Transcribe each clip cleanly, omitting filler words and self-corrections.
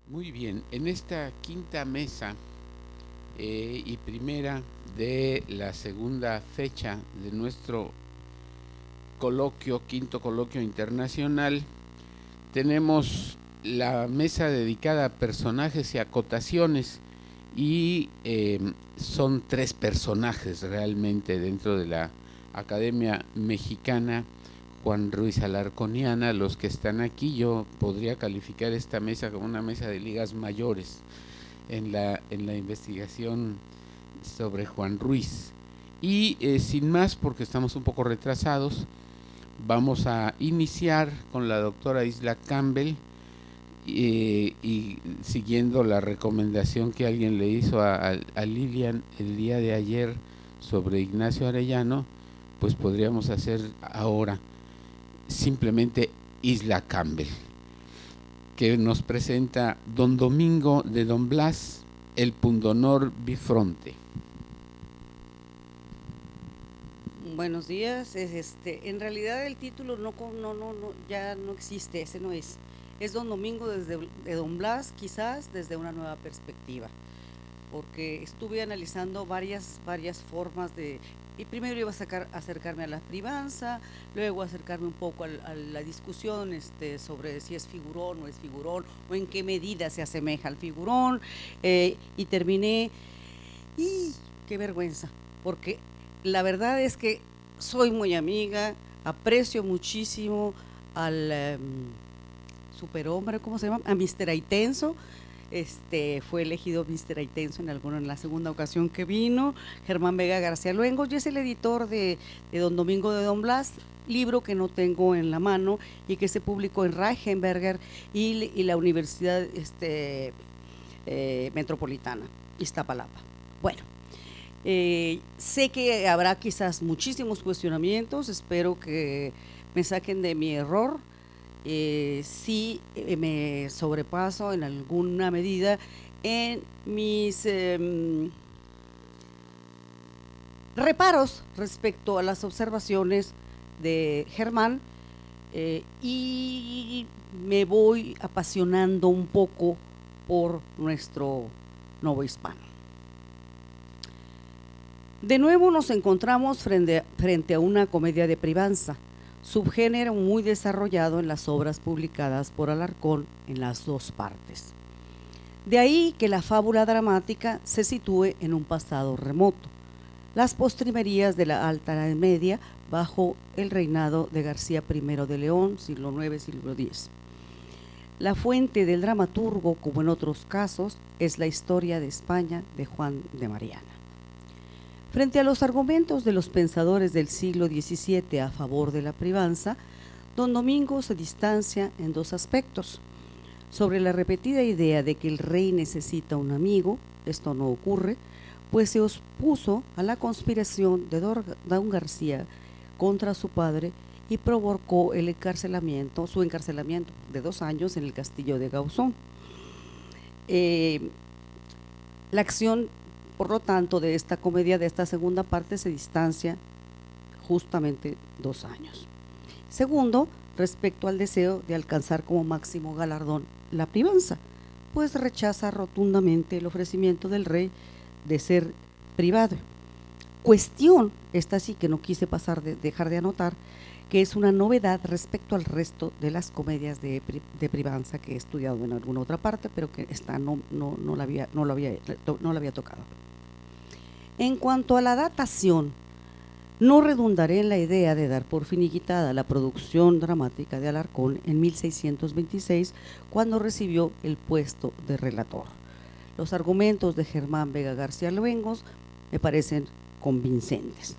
Muy bien, en esta quinta mesa y primera de la segunda fecha de nuestro quinto coloquio internacional, tenemos la mesa dedicada a personajes y acotaciones y son tres personajes realmente dentro de la Academia Mexicana Juan Ruiz Alarconiana. Los que están aquí, yo podría calificar esta mesa como una mesa de ligas mayores en la investigación sobre Juan Ruiz. Y sin más, porque estamos un poco retrasados, vamos a iniciar con la doctora Isla Campbell y siguiendo la recomendación que alguien le hizo a Lilian el día de ayer sobre Ignacio Arellano, pues podríamos hacer ahora simplemente Isla Campbell, que nos presenta Don Domingo de Don Blas, el pundonor bifronte. Buenos días. En realidad el título ya no existe, ese no es. Es Don Domingo de Don Blas, quizás desde una nueva perspectiva, porque estuve analizando varias formas de. Y primero iba a acercarme a la privanza, luego acercarme un poco a la discusión sobre si es figurón o no es figurón, o en qué medida se asemeja al figurón, y terminé. ¡Y qué vergüenza! Porque la verdad es que soy muy amiga, aprecio muchísimo al superhombre, ¿cómo se llama? A Mr. Aitenso. Fue elegido Mr. Aitenso en la segunda ocasión que vino, Germán Vega García Luengo, y es el editor de Don Domingo de Don Blas, libro que no tengo en la mano y que se publicó en Reichenberger y la Universidad Metropolitana, Iztapalapa. Bueno, sé que habrá quizás muchísimos cuestionamientos, espero que me saquen de mi error. Si me sobrepaso en alguna medida en mis reparos respecto a las observaciones de Germán, y me voy apasionando un poco por nuestro novo hispano. De nuevo nos encontramos frente a una comedia de privanza, subgénero muy desarrollado en las obras publicadas por Alarcón en las dos partes. De ahí que la fábula dramática se sitúe en un pasado remoto, las postrimerías de la Alta Edad Media bajo el reinado de García I de León, siglo IX, siglo X. La fuente del dramaturgo, como en otros casos, es la historia de España de Juan de Mariana. Frente a los argumentos de los pensadores del siglo XVII a favor de la privanza, don Domingo se distancia en dos aspectos. Sobre la repetida idea de que el rey necesita un amigo, esto no ocurre, pues se opuso a la conspiración de don García contra su padre y provocó su encarcelamiento de 2 años en el castillo de Gauzón. La acción, por lo tanto, de esta comedia, de esta segunda parte, se distancia justamente 2 años. Segundo, respecto al deseo de alcanzar como máximo galardón la privanza, pues rechaza rotundamente el ofrecimiento del rey de ser privado. Cuestión, esta sí que no quise dejar de anotar, que es una novedad respecto al resto de las comedias de privanza que he estudiado en alguna otra parte, pero que esta no la había tocado. En cuanto a la datación, no redundaré en la idea de dar por finiquitada la producción dramática de Alarcón en 1626, cuando recibió el puesto de relator. Los argumentos de Germán Vega García Luengos me parecen convincentes.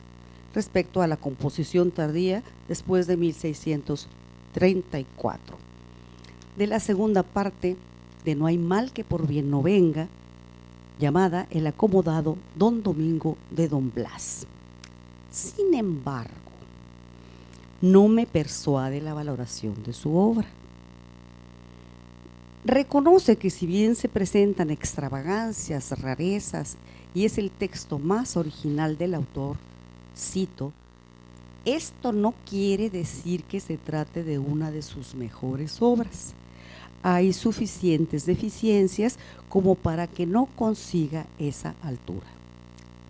Respecto a la composición tardía, después de 1634. De la segunda parte de No hay mal que por bien no venga, llamada El acomodado Don Domingo de Don Blas. Sin embargo, no me persuade la valoración de su obra. Reconoce que si bien se presentan extravagancias, rarezas, y es el texto más original del autor, cito, esto no quiere decir que se trate de una de sus mejores obras. hay suficientes deficiencias como para que no consiga esa altura.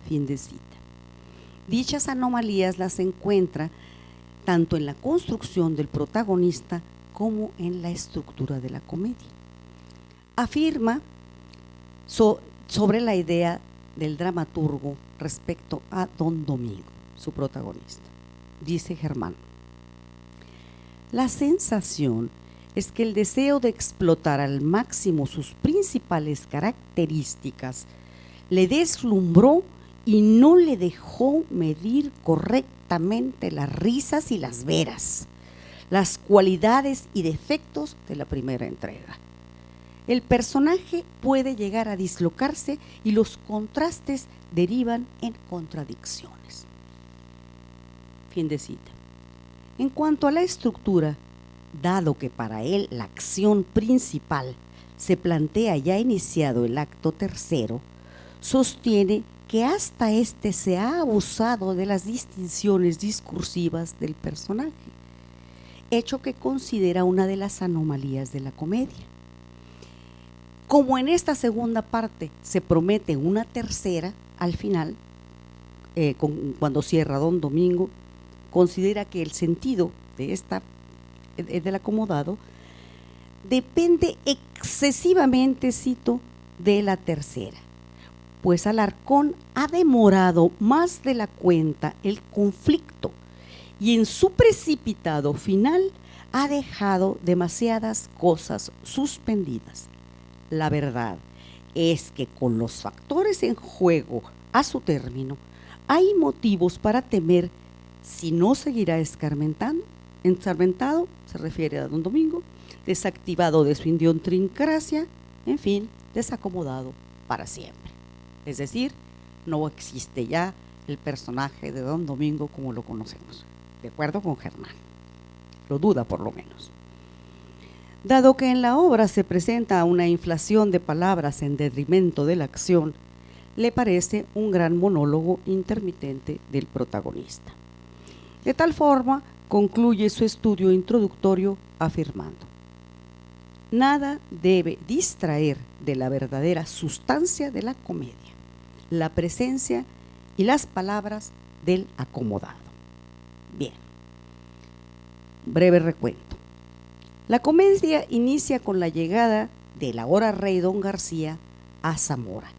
Fin de cita. Dichas anomalías las encuentra tanto en la construcción del protagonista como en la estructura de la comedia. Afirma sobre la idea del dramaturgo respecto a Don Domingo, su protagonista. Dice Germán: la sensación es que el deseo de explotar al máximo sus principales características le deslumbró y no le dejó medir correctamente las risas y las veras, las cualidades y defectos de la primera entrega. El personaje puede llegar a dislocarse y los contrastes derivan en contradicciones. Fin de cita. En cuanto a la estructura, dado que para él la acción principal se plantea ya iniciado el acto tercero, sostiene que hasta este se ha abusado de las distinciones discursivas del personaje, hecho que considera una de las anomalías de la comedia. Como en esta segunda parte se promete una tercera, al final, cuando cierra Don Domingo, considera que el sentido de del acomodado depende excesivamente, cito, de la tercera, pues Alarcón ha demorado más de la cuenta el conflicto y en su precipitado final ha dejado demasiadas cosas suspendidas. La verdad es que con los factores en juego a su término, hay motivos para temer si no seguirá escarmentado, se refiere a Don Domingo, desactivado de su idiosincrasia, en fin, desacomodado para siempre. Es decir, no existe ya el personaje de Don Domingo como lo conocemos, de acuerdo con Germán. Lo duda por lo menos. Dado que en la obra se presenta una inflación de palabras en detrimento de la acción, le parece un gran monólogo intermitente del protagonista. De tal forma, concluye su estudio introductorio afirmando: nada debe distraer de la verdadera sustancia de la comedia, la presencia y las palabras del acomodado. Bien, breve recuento. La comedia inicia con la llegada del ahora rey Don García a Zamora,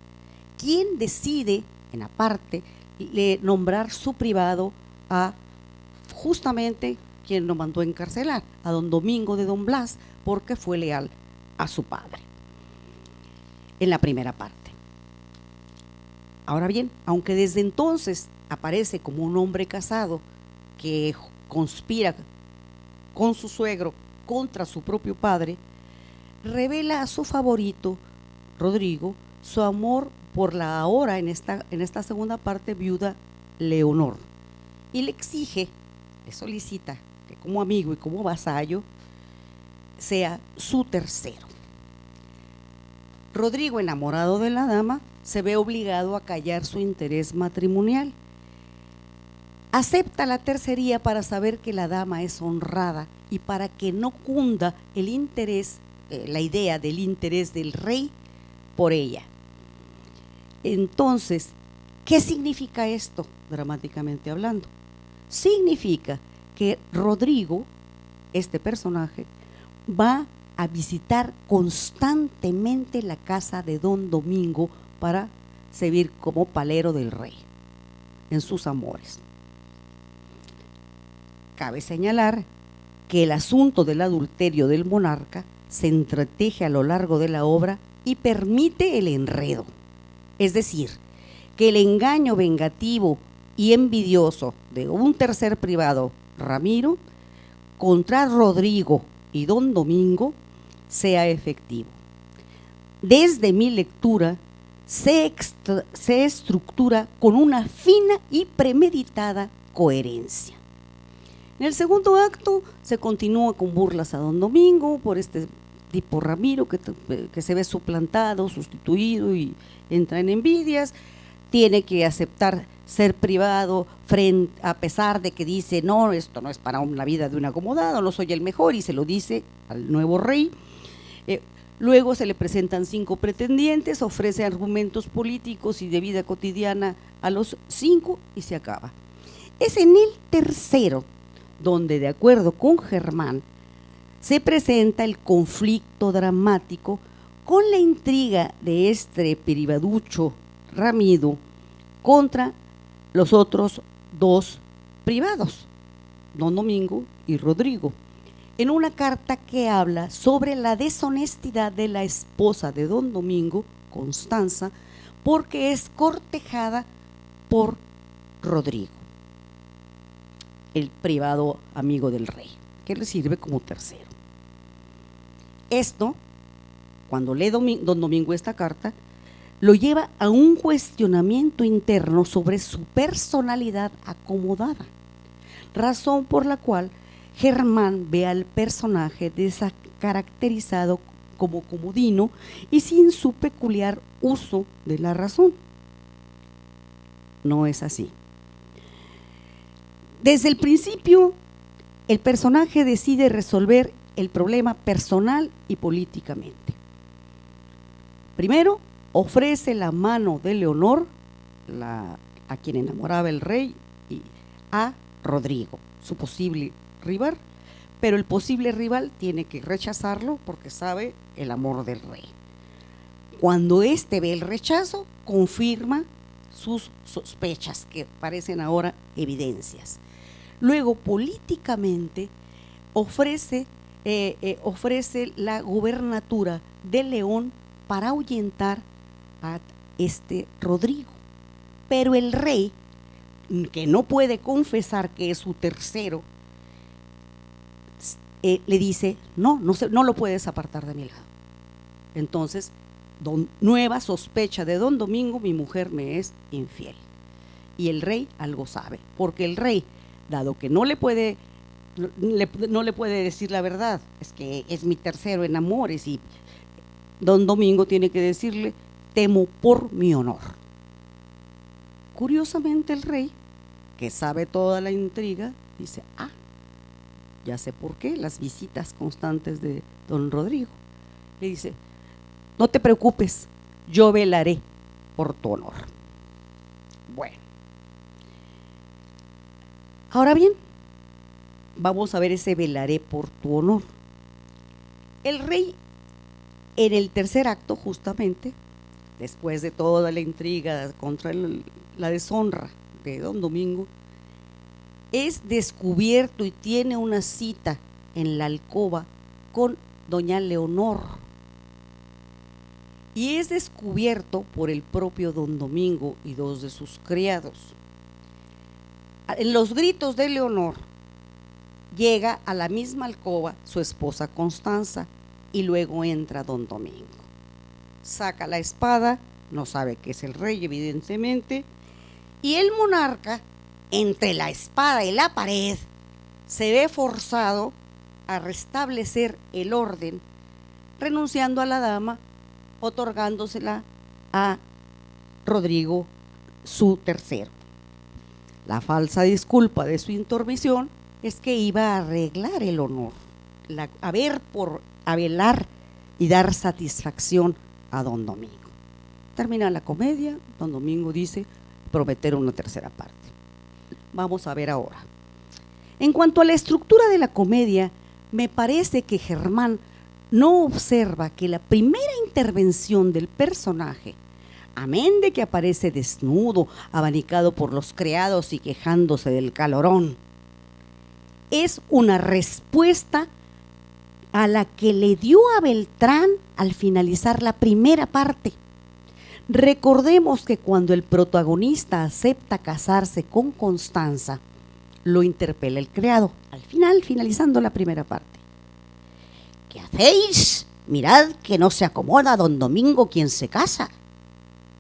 quien decide, en aparte, nombrar su privado a justamente quien lo mandó encarcelar, a Don Domingo de Don Blas, porque fue leal a su padre, en la primera parte. Ahora bien, aunque desde entonces aparece como un hombre casado que conspira con su suegro contra su propio padre, revela a su favorito, Rodrigo, su amor por la ahora en esta segunda parte viuda Leonor, y le solicita que como amigo y como vasallo sea su tercero. Rodrigo, enamorado de la dama, se ve obligado a callar su interés matrimonial. Acepta la tercería para saber que la dama es honrada y para que no cunda el interés, la idea del interés del rey por ella. Entonces, ¿qué significa esto, dramáticamente hablando? Significa que Rodrigo, este personaje, va a visitar constantemente la casa de Don Domingo para servir como palero del rey en sus amores. Cabe señalar que el asunto del adulterio del monarca se entreteje a lo largo de la obra y permite el enredo. Es decir, que el engaño vengativo y envidioso de un tercer privado, Ramiro, contra Rodrigo y Don Domingo sea efectivo. Desde mi lectura se estructura con una fina y premeditada coherencia. En el segundo acto se continúa con burlas a Don Domingo por este tipo Ramiro que se ve suplantado, sustituido y entra en envidias. Tiene que aceptar ser privado a pesar de que dice, no, esto no es para la vida de un acomodado, no soy el mejor, y se lo dice al nuevo rey. Luego se le presentan 5 pretendientes, ofrece argumentos políticos y de vida cotidiana a los 5 y se acaba. Es en el tercero donde, de acuerdo con Germán, se presenta el conflicto dramático con la intriga de este privaducho Ramido contra los otros 2 privados, don Domingo y Rodrigo, en una carta que habla sobre la deshonestidad de la esposa de don Domingo, Constanza, porque es cortejada por Rodrigo, el privado amigo del rey, que le sirve como tercero. Esto, cuando lee don Domingo esta carta, lo lleva a un cuestionamiento interno sobre su personalidad acomodada, razón por la cual Germán ve al personaje descaracterizado como comodino y sin su peculiar uso de la razón. No es así. Desde el principio, el personaje decide resolver el problema personal y políticamente. Primero, ofrece la mano de Leonor, a quien enamoraba el rey, y a Rodrigo, su posible rival, pero el posible rival tiene que rechazarlo porque sabe el amor del rey. Cuando éste ve el rechazo, confirma sus sospechas, que parecen ahora evidencias. Luego, políticamente, ofrece la gubernatura de León para ahuyentar a este Rodrigo. Pero el rey, que no puede confesar que es su tercero, le dice, no lo puedes apartar de mi lado. Entonces, nueva sospecha de don Domingo, mi mujer me es infiel. Y el rey algo sabe, porque el rey, dado que no le puede decir la verdad, es que es mi tercero en amores, y don Domingo tiene que decirle, temo por mi honor. Curiosamente el rey, que sabe toda la intriga, dice, ya sé por qué, las visitas constantes de don Rodrigo. Le dice, no te preocupes, yo velaré por tu honor. Bueno, ahora bien, vamos a ver ese velaré por tu honor. El rey, en el tercer acto, justamente, después de toda la intriga contra la deshonra de don Domingo, es descubierto y tiene una cita en la alcoba con doña Leonor. Y es descubierto por el propio don Domingo y 2 de sus criados. En los gritos de Leonor, llega a la misma alcoba su esposa Constanza y luego entra don Domingo. Saca la espada, no sabe que es el rey evidentemente, y el monarca, entre la espada y la pared, se ve forzado a restablecer el orden, renunciando a la dama, otorgándosela a Rodrigo, su tercero. La falsa disculpa de su intromisión es que iba a arreglar el honor, a velar y dar satisfacción a don Domingo. Termina la comedia, don Domingo dice prometer una tercera parte. Vamos a ver ahora. En cuanto a la estructura de la comedia, me parece que Germán no observa que la primera intervención del personaje, amén de que aparece desnudo, abanicado por los criados y quejándose del calorón, es una respuesta a la que le dio a Beltrán al finalizar la primera parte. Recordemos que cuando el protagonista acepta casarse con Constanza, lo interpela el criado, al final, finalizando la primera parte. ¿Qué hacéis? Mirad que no se acomoda don Domingo quien se casa.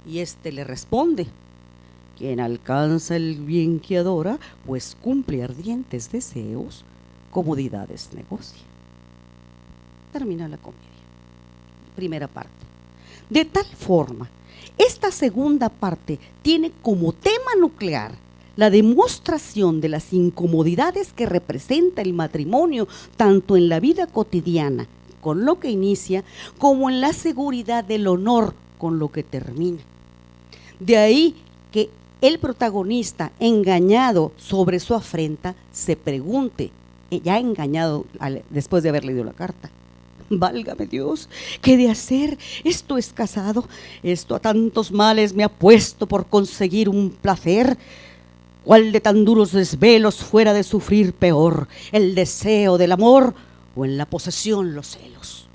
Y éste le responde, quien alcanza el bien que adora, pues cumple ardientes deseos, comodidades negocia. Termina la comedia. Primera parte. De tal forma, esta segunda parte tiene como tema nuclear la demostración de las incomodidades que representa el matrimonio tanto en la vida cotidiana con lo que inicia, como en la seguridad del honor con lo que termina. De ahí que el protagonista, engañado sobre su afrenta, se pregunte, ya engañado después de haber leído la carta: válgame Dios, ¿qué he de hacer? Esto es casado, esto a tantos males me ha puesto por conseguir un placer. ¿Cuál de tan duros desvelos fuera de sufrir peor, el deseo del amor o en la posesión los celos?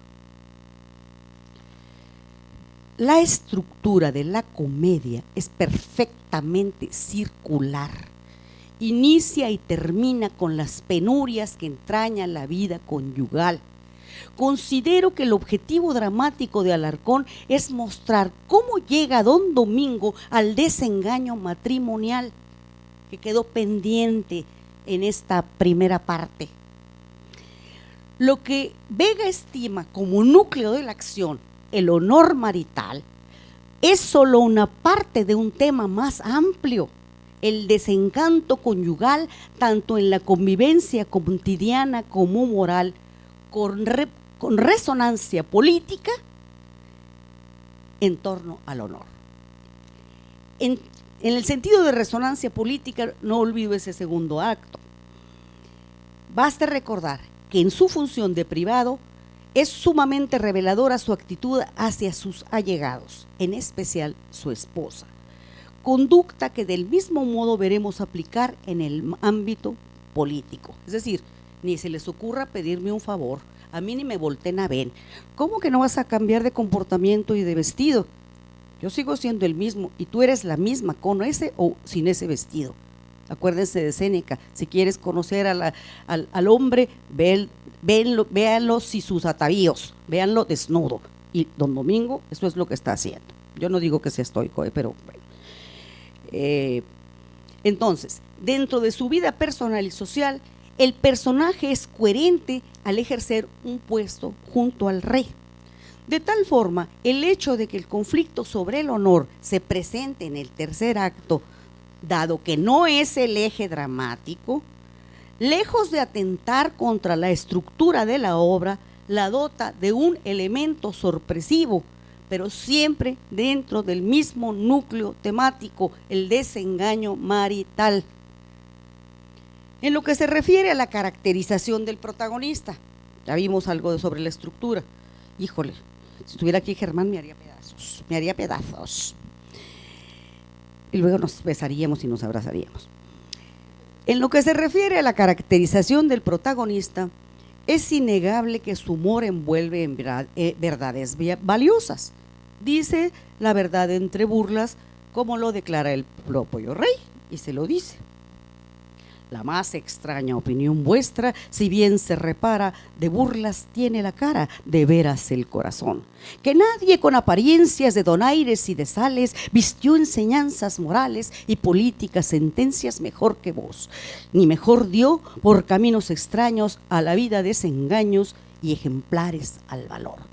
La estructura de la comedia es perfectamente circular. Inicia y termina con las penurias que entraña la vida conyugal. Considero que el objetivo dramático de Alarcón es mostrar cómo llega don Domingo al desengaño matrimonial que quedó pendiente en esta primera parte. Lo que Vega estima como núcleo de la acción, el honor marital, es solo una parte de un tema más amplio, el desencanto conyugal, tanto en la convivencia cotidiana como moral, con resonancia política en torno al honor. En el sentido de resonancia política, no olvido ese segundo acto. Basta recordar que en su función de privado es sumamente reveladora su actitud hacia sus allegados, en especial su esposa, conducta que del mismo modo veremos aplicar en el ámbito político. Es decir, ni se les ocurra pedirme un favor, a mí ni me volteen a ver. ¿Cómo que no vas a cambiar de comportamiento y de vestido? Yo sigo siendo el mismo y tú eres la misma con ese o sin ese vestido. Acuérdense de Séneca: si quieres conocer al hombre, véanlo y sus atavíos, véanlo desnudo. Y don Domingo, eso es lo que está haciendo. Yo no digo que sea estoico, pero bueno. Entonces, dentro de su vida personal y social, el personaje es coherente al ejercer un puesto junto al rey. De tal forma, el hecho de que el conflicto sobre el honor se presente en el tercer acto, dado que no es el eje dramático, lejos de atentar contra la estructura de la obra, la dota de un elemento sorpresivo, pero siempre dentro del mismo núcleo temático, el desengaño marital. En lo que se refiere a la caracterización del protagonista, ya vimos algo sobre la estructura. Híjole, si estuviera aquí Germán me haría pedazos. Y luego nos besaríamos y nos abrazaríamos. En lo que se refiere a la caracterización del protagonista, es innegable que su humor envuelve en verdades valiosas. Dice la verdad entre burlas, como lo declara el propio rey, y se lo dice: la más extraña opinión vuestra, si bien se repara, de burlas tiene la cara, de veras el corazón. Que nadie con apariencias de donaires y de sales vistió enseñanzas morales y políticas sentencias mejor que vos, ni mejor dio por caminos extraños a la vida desengaños y ejemplares al valor.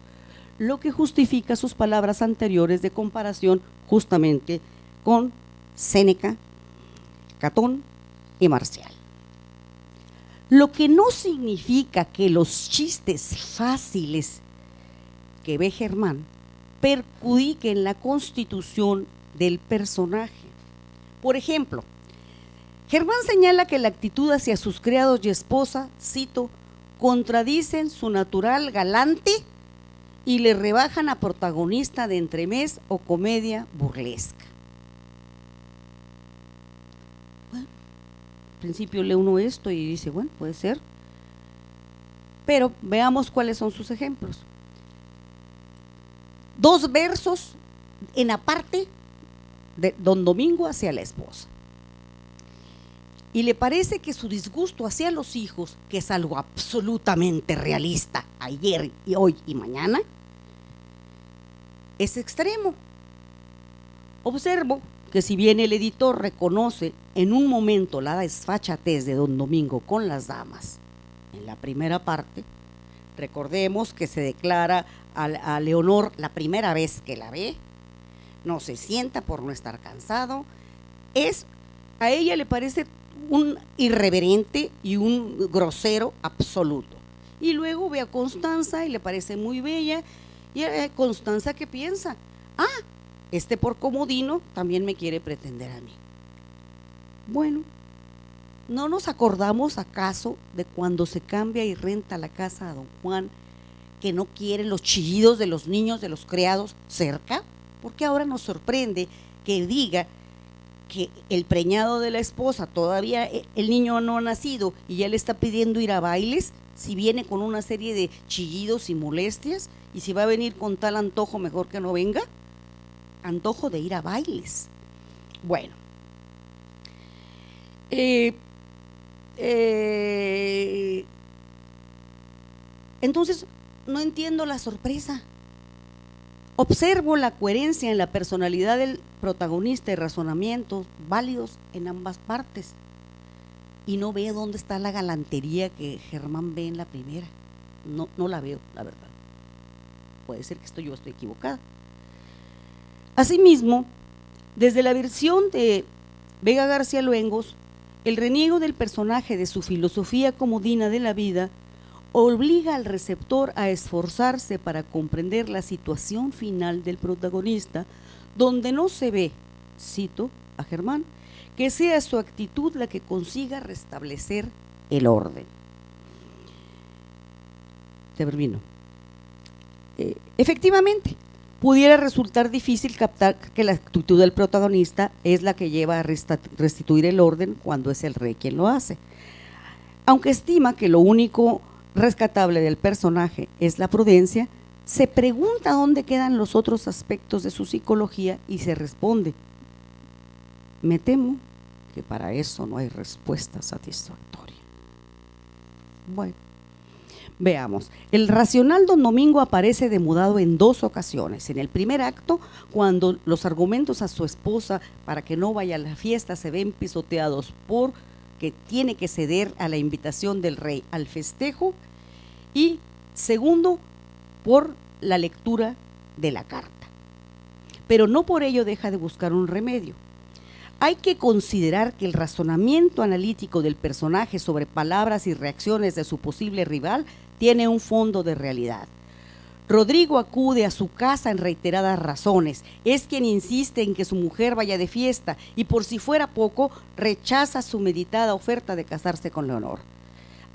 Lo que justifica sus palabras anteriores de comparación justamente con Séneca, Catón y Marcial. Lo que no significa que los chistes fáciles que ve Germán perjudiquen la constitución del personaje. Por ejemplo, Germán señala que la actitud hacia sus criados y esposa, cito, contradicen su natural galante y le rebajan a protagonista de entremés o comedia burlesca. Al principio lee uno esto y dice, bueno, puede ser, pero veamos cuáles son sus ejemplos. 2 versos en aparte de don Domingo hacia la esposa. Y le parece que su disgusto hacia los hijos, que es algo absolutamente realista, ayer y hoy y mañana, es extremo. Observo que si bien el editor reconoce en un momento la desfachatez de don Domingo con las damas, en la primera parte, recordemos que se declara a Leonor la primera vez que la ve, no se sienta por no estar cansado, a ella le parece un irreverente y un grosero absoluto. Y luego ve a Constanza y le parece muy bella, y Constanza, ¿qué piensa? Por comodino también me quiere pretender a mí. Bueno, ¿no nos acordamos acaso de cuando se cambia y renta la casa a don Juan, que no quiere los chillidos de los niños, de los criados cerca? Porque ahora nos sorprende que diga que el preñado de la esposa, todavía el niño no ha nacido y ya le está pidiendo ir a bailes, si viene con una serie de chillidos y molestias, y si va a venir con tal antojo, mejor que no venga. Antojo de ir a bailes. Bueno, entonces no entiendo la sorpresa. Observo la coherencia en la personalidad del protagonista y razonamientos válidos en ambas partes, y no veo dónde está la galantería que Germán ve en la primera. No la veo, la verdad. Puede ser que yo estoy equivocada. Asimismo, desde la versión de Vega García Luengos, el reniego del personaje de su filosofía comodina de la vida obliga al receptor a esforzarse para comprender la situación final del protagonista, donde no se ve, cito a Germán, que sea su actitud la que consiga restablecer el orden. Termino. Efectivamente, pudiera resultar difícil captar que la actitud del protagonista es la que lleva a restituir el orden cuando es el rey quien lo hace. Aunque estima que lo único rescatable del personaje es la prudencia, se pregunta dónde quedan los otros aspectos de su psicología y se responde: me temo que para eso no hay respuesta satisfactoria. Bueno, veamos. El racional don Domingo aparece demudado en 2 ocasiones. En el primer acto, cuando los argumentos a su esposa para que no vaya a la fiesta se ven pisoteados porque tiene que ceder a la invitación del rey al festejo, y segundo, por la lectura de la carta. Pero no por ello deja de buscar un remedio. Hay que considerar que el razonamiento analítico del personaje sobre palabras y reacciones de su posible rival tiene un fondo de realidad. Rodrigo acude a su casa en reiteradas razones, es quien insiste en que su mujer vaya de fiesta y, por si fuera poco, rechaza su meditada oferta de casarse con Leonor.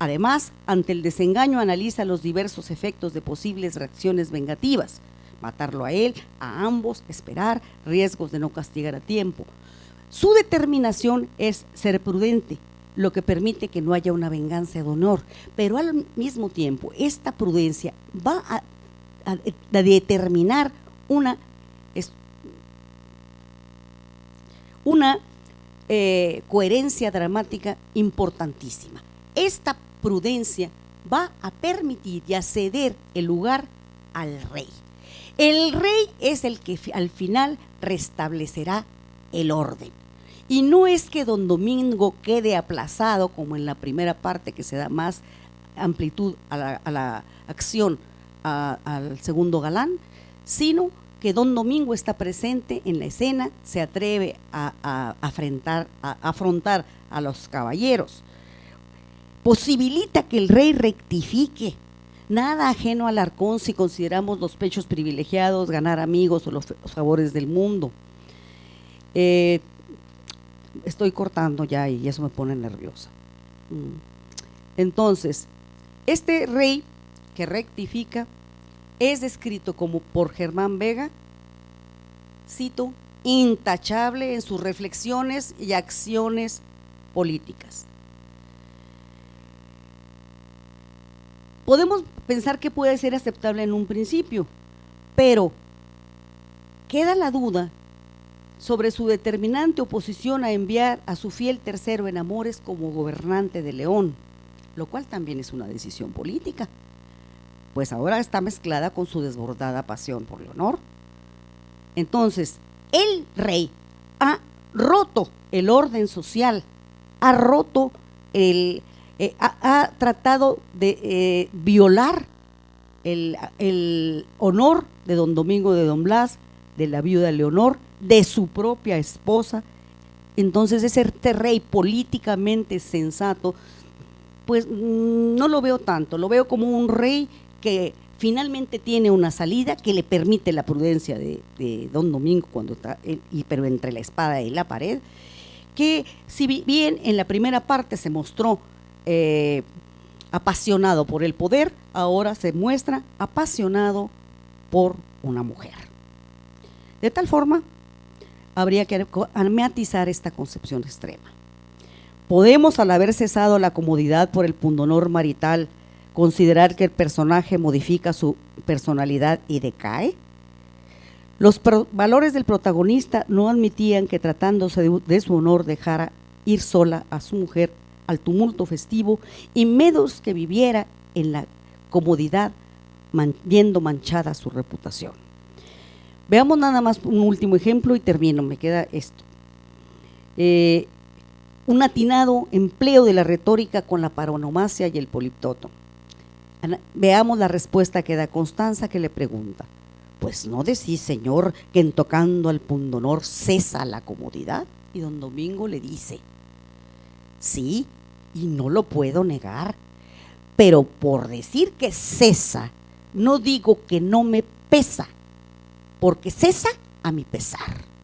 Además, ante el desengaño analiza los diversos efectos de posibles reacciones vengativas: matarlo a él, a ambos, esperar, riesgos de no castigar a tiempo. Su determinación es ser prudente, lo que permite que no haya una venganza de honor, pero al mismo tiempo esta prudencia va a determinar una coherencia dramática importantísima. Esta prudencia va a permitir y a ceder el lugar al rey. El rey es el que al final restablecerá el orden. Y no es que don Domingo quede aplazado como en la primera parte, que se da más amplitud a la acción al segundo galán, sino que don Domingo está presente en la escena, se atreve a afrontar a los caballeros, posibilita que el rey rectifique. Nada ajeno al Alarcón si consideramos los pechos privilegiados, ganar amigos o los favores del mundo. Estoy cortando ya y eso me pone nerviosa. Entonces, este rey que rectifica es descrito como por Germán Vega, cito, intachable en sus reflexiones y acciones políticas. Podemos pensar que puede ser aceptable en un principio, pero queda la duda sobre su determinante oposición a enviar a su fiel tercero en amores como gobernante de León, lo cual también es una decisión política, pues ahora está mezclada con su desbordada pasión por Leonor. Entonces, el rey ha roto el orden social, ha roto ha tratado de violar el honor de don Domingo de Don Blas, de la viuda Leonor, de su propia esposa. Entonces este rey políticamente sensato Pues no lo veo tanto, lo veo como un rey que finalmente tiene una salida que le permite la prudencia de don Domingo, cuando está, pero entre la espada y la pared, que si bien en la primera parte se mostró apasionado por el poder, ahora se muestra apasionado por una mujer. De tal forma, habría que matizar esta concepción extrema. ¿Podemos, al haber cesado la comodidad por el pundonor marital, considerar que el personaje modifica su personalidad y decae? Los valores del protagonista no admitían que, tratándose de su honor, dejara ir sola a su mujer al tumulto festivo y menos que viviera en la comodidad, viendo manchada su reputación. Veamos nada más un último ejemplo y termino, me queda esto. Un atinado empleo de la retórica con la paronomasia y el poliptoto. Veamos la respuesta que da Constanza, que le pregunta: pues no decís, señor, que en tocando al pundonor cesa la comodidad. Y don Domingo le dice: sí, y no lo puedo negar, pero por decir que cesa, no digo que no me pesa, porque cesa a mi pesar.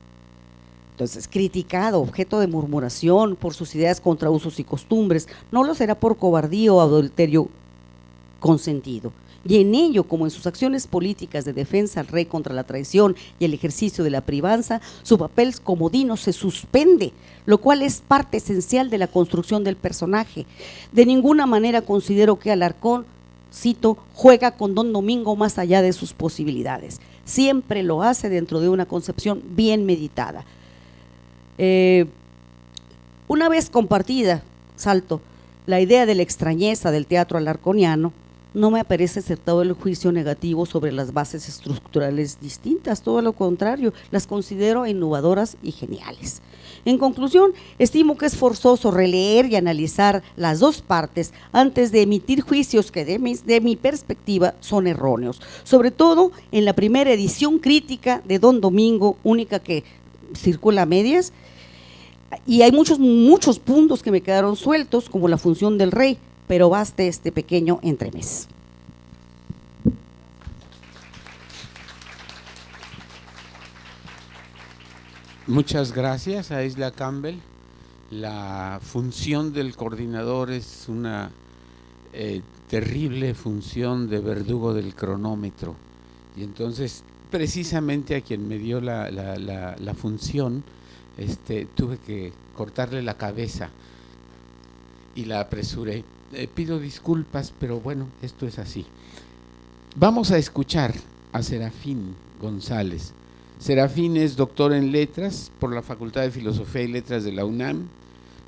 Entonces, criticado, objeto de murmuración por sus ideas contra usos y costumbres, no lo será por cobardía o adulterio consentido. Y en ello, como en sus acciones políticas de defensa al rey contra la traición y el ejercicio de la privanza, su papel comodino se suspende, lo cual es parte esencial de la construcción del personaje. De ninguna manera considero que Alarcón, cito, juega con don Domingo más allá de sus posibilidades. Siempre lo hace dentro de una concepción bien meditada. Una vez compartida, salto, la idea de la extrañeza del teatro alarconiano, no me parece acertado el juicio negativo sobre las bases estructurales distintas, todo lo contrario, las considero innovadoras y geniales. En conclusión, estimo que es forzoso releer y analizar las dos partes antes de emitir juicios que de mi perspectiva son erróneos, sobre todo en la primera edición crítica de don Domingo, única que circula a medias, y hay muchos puntos que me quedaron sueltos, como la función del rey, pero baste este pequeño entremés. Muchas gracias a Isla Campbell. La función del coordinador es una terrible función de verdugo del cronómetro, y entonces precisamente a quien me dio la función, tuve que cortarle la cabeza y la apresuré. Pido disculpas, pero bueno, esto es así. Vamos a escuchar a Serafín González. Serafín es doctor en letras por la Facultad de Filosofía y Letras de la UNAM,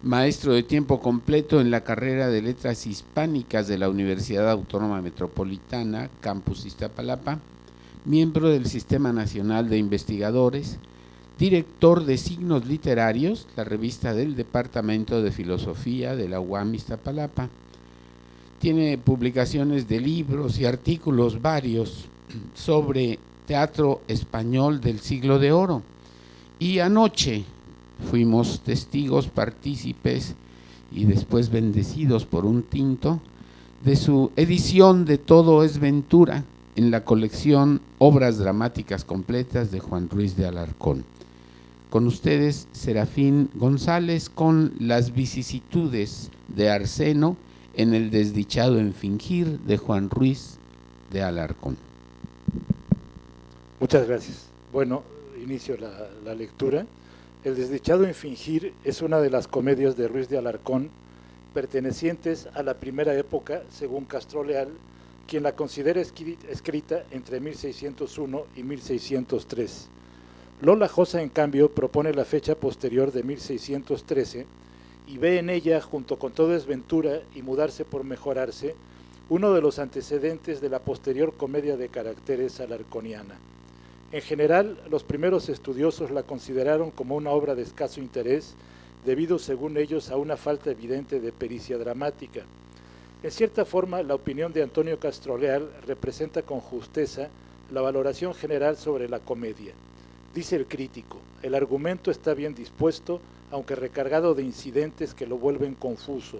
maestro de tiempo completo en la carrera de Letras Hispánicas de la Universidad Autónoma Metropolitana, Campus Iztapalapa, miembro del Sistema Nacional de Investigadores, director de Signos Literarios, la revista del Departamento de Filosofía de la UAM Iztapalapa. Tiene publicaciones de libros y artículos varios sobre teatro español del Siglo de Oro. Y anoche fuimos testigos, partícipes y después bendecidos por un tinto de su edición de Todo es Ventura en la colección Obras Dramáticas Completas de Juan Ruiz de Alarcón. Con ustedes, Serafín González, con Las vicisitudes de Arseno en el desdichado en fingir de Juan Ruiz de Alarcón. Muchas gracias. Bueno, inicio la lectura. El desdichado en fingir es una de las comedias de Ruiz de Alarcón, pertenecientes a la primera época, según Castro Leal, quien la considera escrita entre 1601 y 1603. Lola Josa, en cambio, propone la fecha posterior de 1613 y ve en ella, junto con Todo es Ventura y Mudarse por Mejorarse, uno de los antecedentes de la posterior comedia de caracteres alarconiana. En general, los primeros estudiosos la consideraron como una obra de escaso interés, debido, según ellos, a una falta evidente de pericia dramática. En cierta forma, la opinión de Antonio Castro Leal representa con justeza la valoración general sobre la comedia. Dice el crítico: el argumento está bien dispuesto, aunque recargado de incidentes que lo vuelven confuso,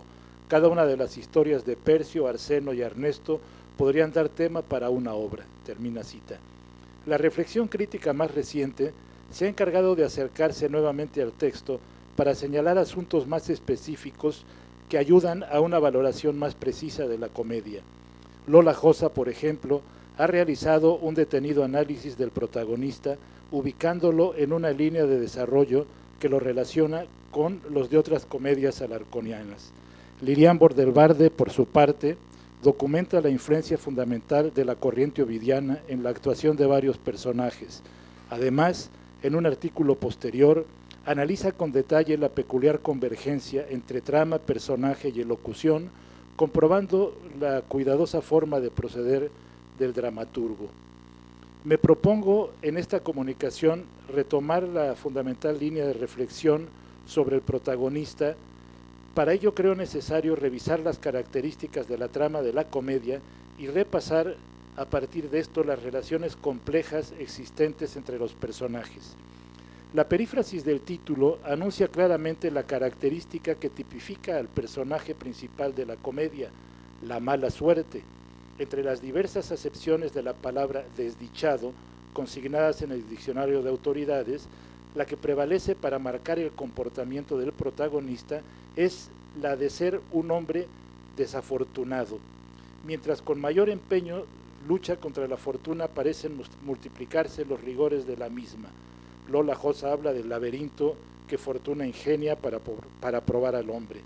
Cada una de las historias de Percio, Arseno y Ernesto podrían dar tema para una obra. Termina cita. La reflexión crítica más reciente se ha encargado de acercarse nuevamente al texto para señalar asuntos más específicos que ayudan a una valoración más precisa de la comedia. Lola Josa, por ejemplo, ha realizado un detenido análisis del protagonista, ubicándolo en una línea de desarrollo que lo relaciona con los de otras comedias alarconianas. Lirian Bordelbarde, por su parte, documenta la influencia fundamental de la corriente ovidiana en la actuación de varios personajes. Además, en un artículo posterior, analiza con detalle la peculiar convergencia entre trama, personaje y elocución, comprobando la cuidadosa forma de proceder del dramaturgo. Me propongo en esta comunicación retomar la fundamental línea de reflexión sobre el protagonista. Para ello creo necesario revisar las características de la trama de la comedia y repasar a partir de esto las relaciones complejas existentes entre los personajes. La perífrasis del título anuncia claramente la característica que tipifica al personaje principal de la comedia, la mala suerte. Entre las diversas acepciones de la palabra desdichado, consignadas en el diccionario de autoridades, la que prevalece para marcar el comportamiento del protagonista es la de ser un hombre desafortunado. Mientras con mayor empeño lucha contra la fortuna, parecen multiplicarse los rigores de la misma. Lola Josa habla del laberinto que fortuna ingenia para probar al hombre.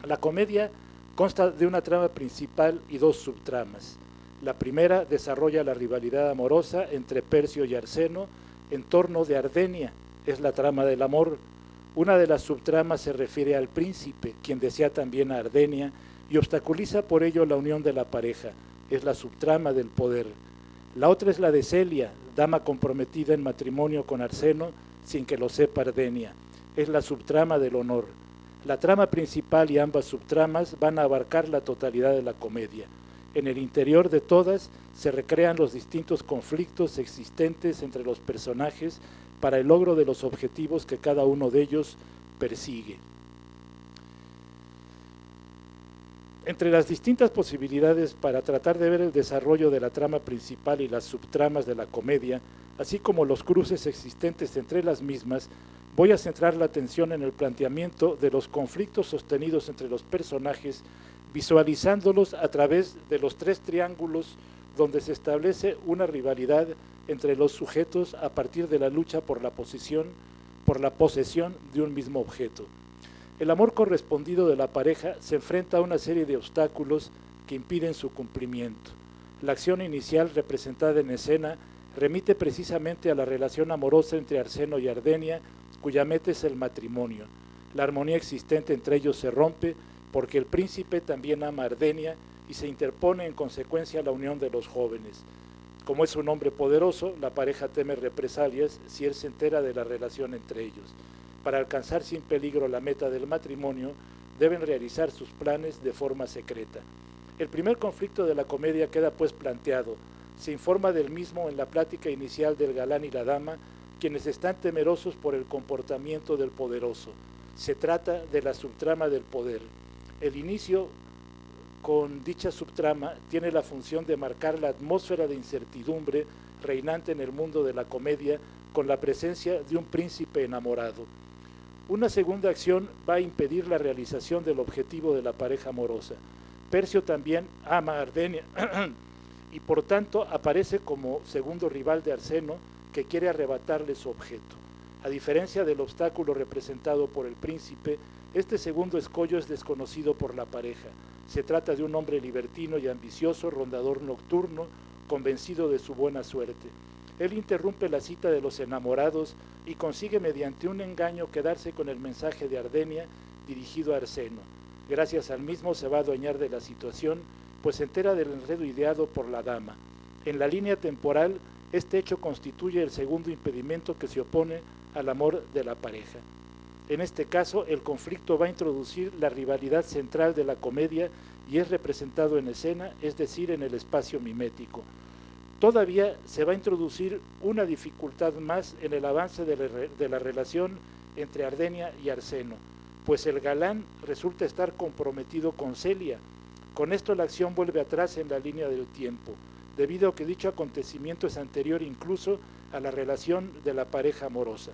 La comedia consta de una trama principal y dos subtramas. La primera desarrolla la rivalidad amorosa entre Percio y Arseno en torno de Ardenia, es la trama del amor. Una de las subtramas se refiere al príncipe, quien desea también a Ardenia y obstaculiza por ello la unión de la pareja, es la subtrama del poder. La otra es la de Celia, dama comprometida en matrimonio con Arseno sin que lo sepa Ardenia, es la subtrama del honor. La trama principal y ambas subtramas van a abarcar la totalidad de la comedia. En el interior de todas se recrean los distintos conflictos existentes entre los personajes para el logro de los objetivos que cada uno de ellos persigue. Entre las distintas posibilidades para tratar de ver el desarrollo de la trama principal y las subtramas de la comedia, así como los cruces existentes entre las mismas, voy a centrar la atención en el planteamiento de los conflictos sostenidos entre los personajes, visualizándolos a través de los tres triángulos donde se establece una rivalidad entre los sujetos a partir de la lucha por la posesión de un mismo objeto. El amor correspondido de la pareja se enfrenta a una serie de obstáculos que impiden su cumplimiento. La acción inicial representada en escena remite precisamente a la relación amorosa entre Arseno y Ardenia, cuya meta es el matrimonio. La armonía existente entre ellos se rompe porque el príncipe también ama a Ardenia y se interpone en consecuencia la unión de los jóvenes. Como es un hombre poderoso, la pareja teme represalias si él se entera de la relación entre ellos. Para alcanzar sin peligro la meta del matrimonio, deben realizar sus planes de forma secreta. El primer conflicto de la comedia queda pues planteado. Se informa del mismo en la plática inicial del galán y la dama, quienes están temerosos por el comportamiento del poderoso. Se trata de la subtrama del poder. El inicio con dicha subtrama tiene la función de marcar la atmósfera de incertidumbre reinante en el mundo de la comedia con la presencia de un príncipe enamorado. Una segunda acción va a impedir la realización del objetivo de la pareja amorosa. Percio también ama a Ardenia y por tanto aparece como segundo rival de Arseno que quiere arrebatarle su objeto. A diferencia del obstáculo representado por el príncipe, este segundo escollo es desconocido por la pareja. Se trata de un hombre libertino y ambicioso, rondador nocturno, convencido de su buena suerte. Él interrumpe la cita de los enamorados y consigue mediante un engaño quedarse con el mensaje de Ardenia dirigido a Arseno. Gracias al mismo se va a adueñar de la situación, pues se entera del enredo ideado por la dama. En la línea temporal, este hecho constituye el segundo impedimento que se opone al amor de la pareja. En este caso, el conflicto va a introducir la rivalidad central de la comedia y es representado en escena, es decir, en el espacio mimético. Todavía se va a introducir una dificultad más en el avance de la relación entre Ardenia y Arseno, pues el galán resulta estar comprometido con Celia. Con esto la acción vuelve atrás en la línea del tiempo, debido a que dicho acontecimiento es anterior incluso a la relación de la pareja amorosa.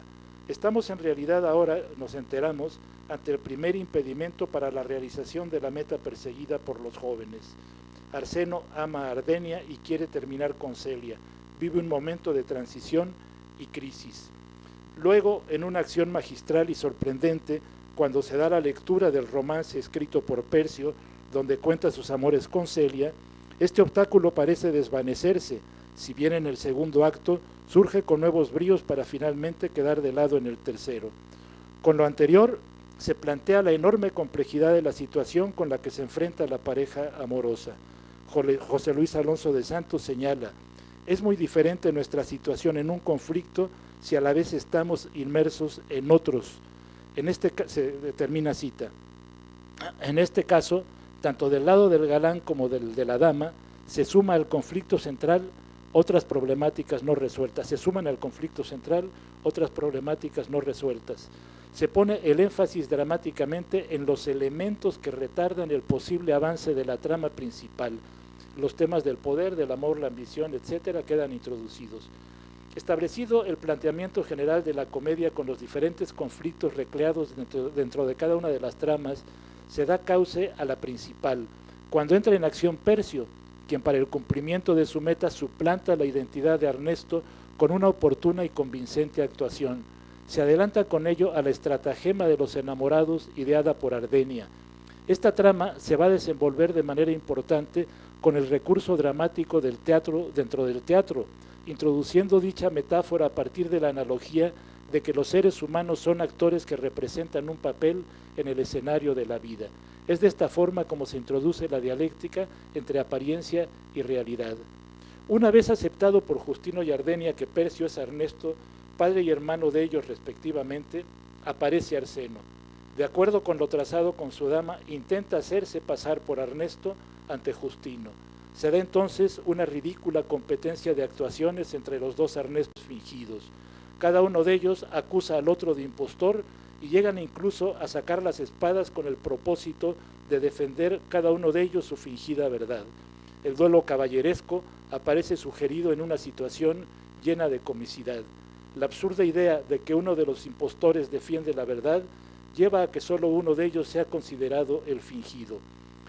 Estamos en realidad ahora, nos enteramos, ante el primer impedimento para la realización de la meta perseguida por los jóvenes. Arseno ama a Ardenia y quiere terminar con Celia. Vive un momento de transición y crisis. Luego, en una acción magistral y sorprendente, cuando se da la lectura del romance escrito por Percio, donde cuenta sus amores con Celia, este obstáculo parece desvanecerse, si bien en el segundo acto surge con nuevos bríos para finalmente quedar de lado en el tercero. Con lo anterior, se plantea la enorme complejidad de la situación con la que se enfrenta la pareja amorosa. José Luis Alonso de Santos señala: es muy diferente nuestra situación en un conflicto si a la vez estamos inmersos en otros. Se termina cita. En este caso, tanto del lado del galán como del de la dama, se suma al conflicto central otras problemáticas no resueltas. Se suman al conflicto central otras problemáticas no resueltas. Se pone el énfasis dramáticamente en los elementos que retardan el posible avance de la trama principal. Los temas del poder, del amor, la ambición, etcétera, quedan introducidos. Establecido el planteamiento general de la comedia con los diferentes conflictos recreados dentro de cada una de las tramas, se da cauce a la principal, cuando entra en acción Percio, quien para el cumplimiento de su meta suplanta la identidad de Ernesto con una oportuna y convincente actuación. Se adelanta con ello a la estratagema de los enamorados ideada por Ardenia. Esta trama se va a desenvolver de manera importante con el recurso dramático del teatro dentro del teatro, introduciendo dicha metáfora a partir de la analogía de que los seres humanos son actores que representan un papel en el escenario de la vida. Es de esta forma como se introduce la dialéctica entre apariencia y realidad. Una vez aceptado por Justino y Ardenia que Percio es Ernesto, padre y hermano de ellos respectivamente, aparece Arseno. De acuerdo con lo trazado con su dama, intenta hacerse pasar por Ernesto ante Justino. Se da entonces una ridícula competencia de actuaciones entre los dos Ernestos fingidos. Cada uno de ellos acusa al otro de impostor y llegan incluso a sacar las espadas con el propósito de defender cada uno de ellos su fingida verdad. El duelo caballeresco aparece sugerido en una situación llena de comicidad. La absurda idea de que uno de los impostores defiende la verdad lleva a que solo uno de ellos sea considerado el fingido.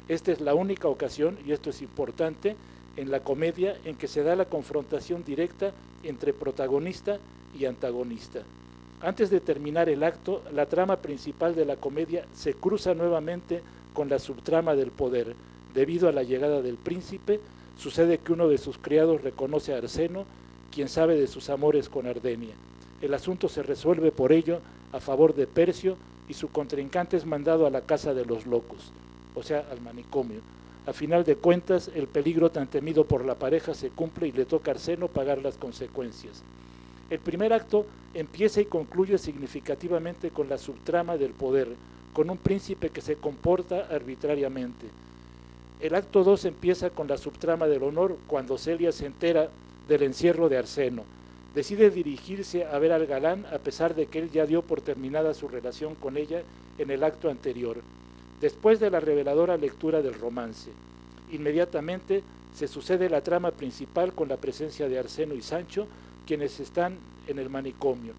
Esta es la única ocasión, y esto es importante, en la comedia en que se da la confrontación directa entre protagonista y antagonista. Antes de terminar el acto, la trama principal de la comedia se cruza nuevamente con la subtrama del poder. Debido a la llegada del príncipe, sucede que uno de sus criados reconoce a Arseno, quien sabe de sus amores con Ardenia. El asunto se resuelve por ello a favor de Percio y su contrincante es mandado a la casa de los locos, o sea, al manicomio. A final de cuentas, el peligro tan temido por la pareja se cumple y le toca a Arseno pagar las consecuencias. El primer acto empieza y concluye significativamente con la subtrama del poder, con un príncipe que se comporta arbitrariamente. El acto 2 empieza con la subtrama del honor, cuando Celia se entera del encierro de Arseno. Decide dirigirse a ver al galán a pesar de que él ya dio por terminada su relación con ella en el acto anterior, después de la reveladora lectura del romance. Inmediatamente se sucede la trama principal con la presencia de Arseno y Sancho, quienes están en el manicomio.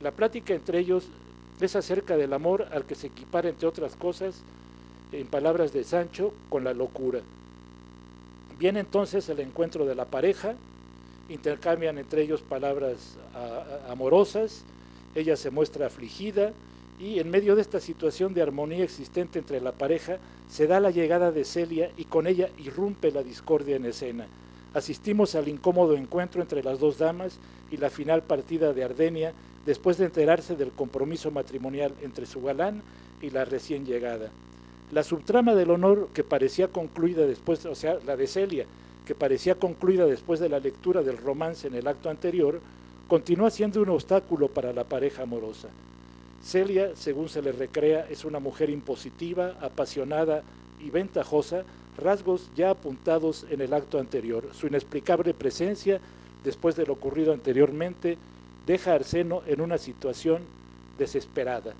La plática entre ellos es acerca del amor al que se equipara, entre otras cosas, en palabras de Sancho, con la locura. Viene entonces el encuentro de la pareja, intercambian entre ellos palabras amorosas, ella se muestra afligida y en medio de esta situación de armonía existente entre la pareja se da la llegada de Celia y con ella irrumpe la discordia en escena. Asistimos al incómodo encuentro entre las dos damas y la final partida de Ardenia después de enterarse del compromiso matrimonial entre su galán y la recién llegada. La subtrama del honor que parecía concluida después, o sea, la de Celia, que parecía concluida después de la lectura del romance en el acto anterior, continúa siendo un obstáculo para la pareja amorosa. Celia, según se le recrea, es una mujer impositiva, apasionada y ventajosa, rasgos ya apuntados en el acto anterior. Su inexplicable presencia, después de lo ocurrido anteriormente, deja a Arseno en una situación desesperada.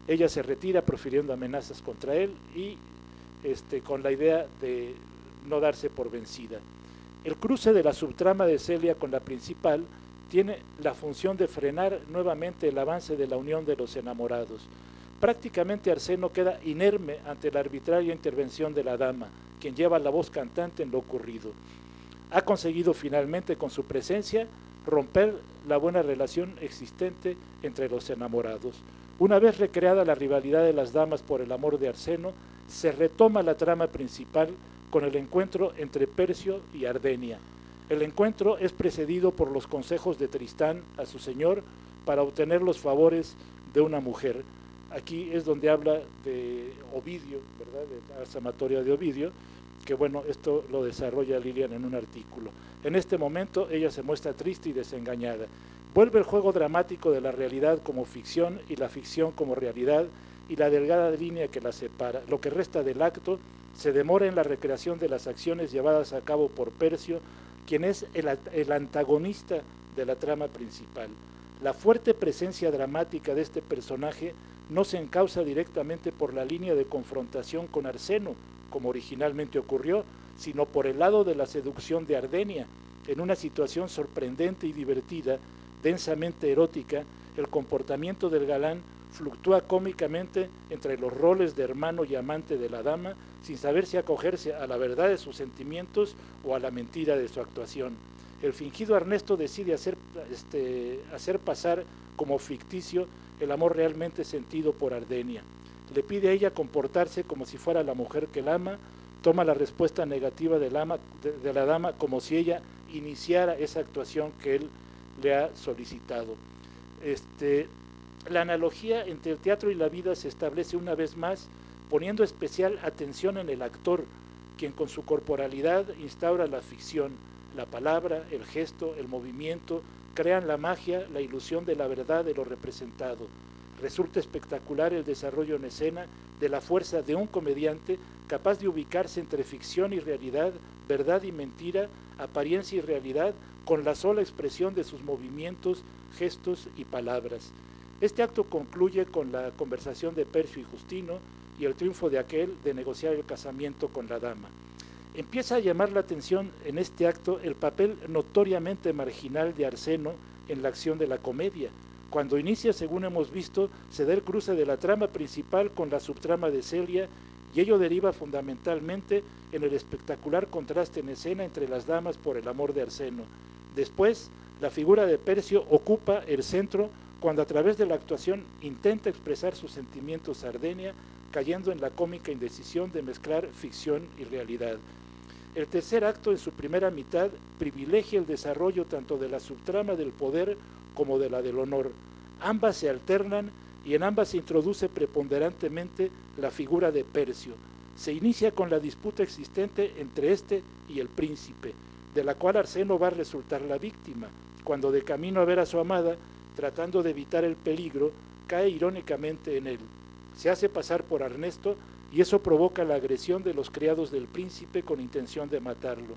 Ella se retira profiriendo amenazas contra él y con la idea de no darse por vencida. El cruce de la subtrama de Celia con la principal tiene la función de frenar nuevamente el avance de la unión de los enamorados. Prácticamente Arseno queda inerme ante la arbitraria intervención de la dama, quien lleva la voz cantante en lo ocurrido. Ha conseguido finalmente con su presencia romper la buena relación existente entre los enamorados. Una vez recreada la rivalidad de las damas por el amor de Arseno, se retoma la trama principal con el encuentro entre Percio y Ardenia. El encuentro es precedido por los consejos de Tristán a su señor para obtener los favores de una mujer. Aquí es donde habla de Ovidio, ¿verdad?, de la Samatoria de Ovidio, que bueno, esto lo desarrolla Lilian en un artículo. En este momento ella se muestra triste y desengañada. Vuelve el juego dramático de la realidad como ficción y la ficción como realidad y la delgada línea que la separa. Lo que resta del acto se demora en la recreación de las acciones llevadas a cabo por Percio, quien es el antagonista de la trama principal. La fuerte presencia dramática de este personaje no se encausa directamente por la línea de confrontación con Arseno, como originalmente ocurrió, sino por el lado de la seducción de Ardenia. En una situación sorprendente y divertida, densamente erótica, el comportamiento del galán fluctúa cómicamente entre los roles de hermano y amante de la dama, sin saber si acogerse a la verdad de sus sentimientos o a la mentira de su actuación. El fingido Ernesto decide hacer pasar como ficticio el amor realmente sentido por Ardenia. Le pide a ella comportarse como si fuera la mujer que la ama, toma la respuesta negativa de la dama como si ella iniciara esa actuación que él le ha solicitado. La analogía entre el teatro y la vida se establece una vez más, poniendo especial atención en el actor, quien con su corporalidad instaura la ficción. La palabra, el gesto, el movimiento crean la magia, la ilusión de la verdad de lo representado. Resulta espectacular el desarrollo en escena de la fuerza de un comediante capaz de ubicarse entre ficción y realidad, verdad y mentira, apariencia y realidad, con la sola expresión de sus movimientos, gestos y palabras. Este acto concluye con la conversación de Percio y Justino y el triunfo de aquel de negociar el casamiento con la dama. Empieza a llamar la atención en este acto el papel notoriamente marginal de Arseno en la acción de la comedia. Cuando inicia, según hemos visto, se da el cruce de la trama principal con la subtrama de Celia, y ello deriva fundamentalmente en el espectacular contraste en escena entre las damas por el amor de Arseno. Después, la figura de Percio ocupa el centro cuando a través de la actuación intenta expresar sus sentimientos a Ardenia, cayendo en la cómica indecisión de mezclar ficción y realidad. El tercer acto, en su primera mitad, privilegia el desarrollo tanto de la subtrama del poder como de la del honor. Ambas se alternan y en ambas se introduce preponderantemente la figura de Percio. Se inicia con la disputa existente entre este y el príncipe, de la cual Arseno va a resultar la víctima, cuando de camino a ver a su amada, tratando de evitar el peligro, cae irónicamente en él. Se hace pasar por Ernesto y eso provoca la agresión de los criados del príncipe con intención de matarlo.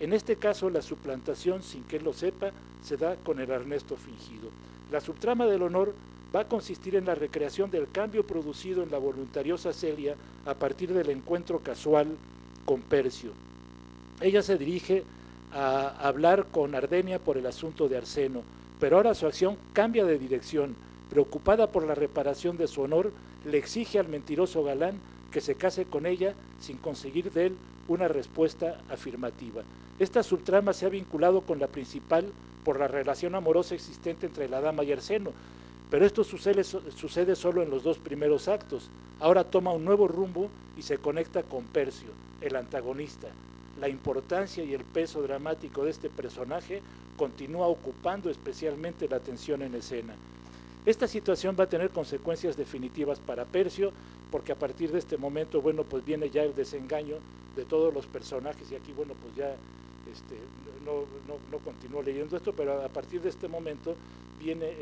En este caso, la suplantación, sin que él lo sepa, se da con el Ernesto fingido. La subtrama del honor va a consistir en la recreación del cambio producido en la voluntariosa Celia a partir del encuentro casual con Percio. Ella se dirige a hablar con Ardenia por el asunto de Arseno, pero ahora su acción cambia de dirección. Preocupada por la reparación de su honor, le exige al mentiroso galán que se case con ella sin conseguir de él una respuesta afirmativa. Esta subtrama se ha vinculado con la principal por la relación amorosa existente entre la dama y Arseno, pero esto sucede solo en los dos primeros actos. Ahora toma un nuevo rumbo y se conecta con Percio, el antagonista. La importancia y el peso dramático de este personaje continúa ocupando especialmente la atención en escena. Esta situación va a tener consecuencias definitivas para Percio, porque a partir de este momento, bueno, pues viene ya el desengaño de todos los personajes, y aquí, bueno, pues ya no continúo leyendo esto, pero a partir de este momento viene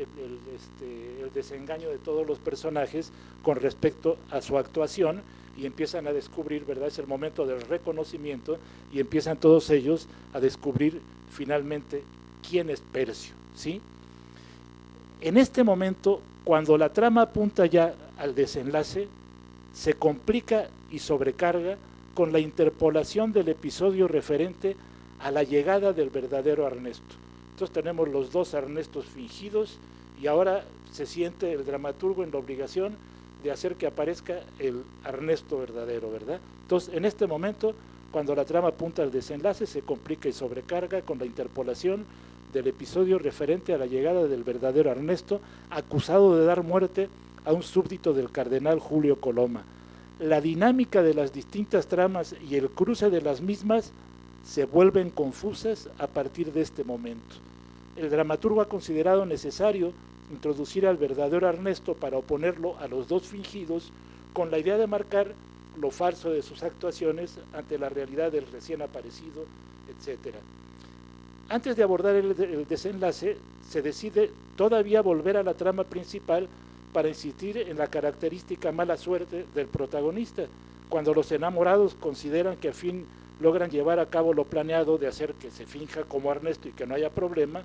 el desengaño de todos los personajes con respecto a su actuación, y empiezan a descubrir, ¿verdad? Es el momento del reconocimiento, y empiezan todos ellos a descubrir finalmente quién es Percio, ¿sí? En este momento, cuando la trama apunta ya al desenlace se complica y sobrecarga con la interpolación del episodio referente a la llegada del verdadero Ernesto. Entonces tenemos los dos Ernestos fingidos y ahora se siente el dramaturgo en la obligación de hacer que aparezca el Ernesto verdadero, ¿verdad? Entonces, en este momento, cuando la trama apunta al desenlace, se complica y sobrecarga con la interpolación del episodio referente a la llegada del verdadero Ernesto, acusado de dar muerte a un súbdito del cardenal Julio Coloma. La dinámica de las distintas tramas y el cruce de las mismas se vuelven confusas a partir de este momento. El dramaturgo ha considerado necesario introducir al verdadero Ernesto para oponerlo a los dos fingidos, con la idea de marcar lo falso de sus actuaciones ante la realidad del recién aparecido, etc. Antes de abordar el desenlace, se decide todavía volver a la trama principal para insistir en la característica mala suerte del protagonista, cuando los enamorados consideran que al fin logran llevar a cabo lo planeado de hacer que se finja como Ernesto y que no haya problema,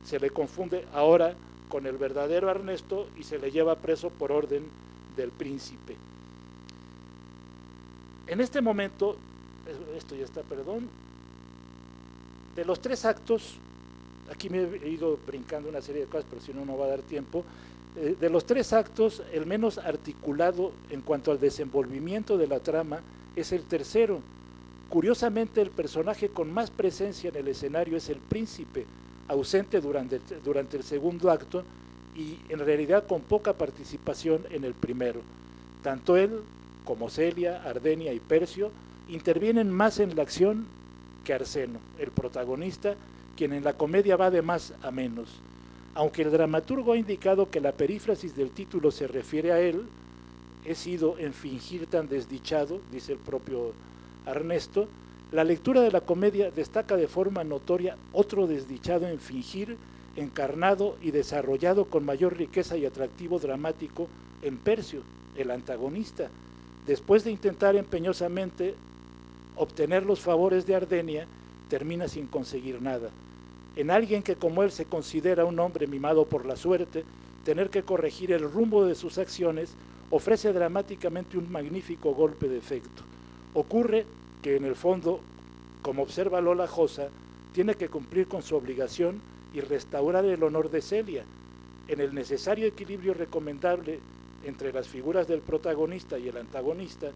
se le confunde ahora con el verdadero Ernesto y se le lleva preso por orden del príncipe. En este momento, esto ya está, perdón, de los tres actos, aquí me he ido brincando una serie de cosas, pero si no, no va a dar tiempo. De los tres actos, el menos articulado en cuanto al desenvolvimiento de la trama es el tercero. Curiosamente, el personaje con más presencia en el escenario es el príncipe, ausente durante el segundo acto y en realidad con poca participación en el primero. Tanto él como Celia, Ardenia y Percio intervienen más en la acción que Arseno, el protagonista, quien en la comedia va de más a menos. Aunque el dramaturgo ha indicado que la perífrasis del título se refiere a él, he sido en fingir tan desdichado, dice el propio Ernesto, la lectura de la comedia destaca de forma notoria otro desdichado en fingir, encarnado y desarrollado con mayor riqueza y atractivo dramático en Percio, el antagonista. Después de intentar empeñosamente obtener los favores de Ardenia, termina sin conseguir nada. En alguien que como él se considera un hombre mimado por la suerte, tener que corregir el rumbo de sus acciones ofrece dramáticamente un magnífico golpe de efecto. Ocurre que en el fondo, como observa Lola Josa, tiene que cumplir con su obligación y restaurar el honor de Celia, en el necesario equilibrio recomendable entre las figuras del protagonista y el antagonista,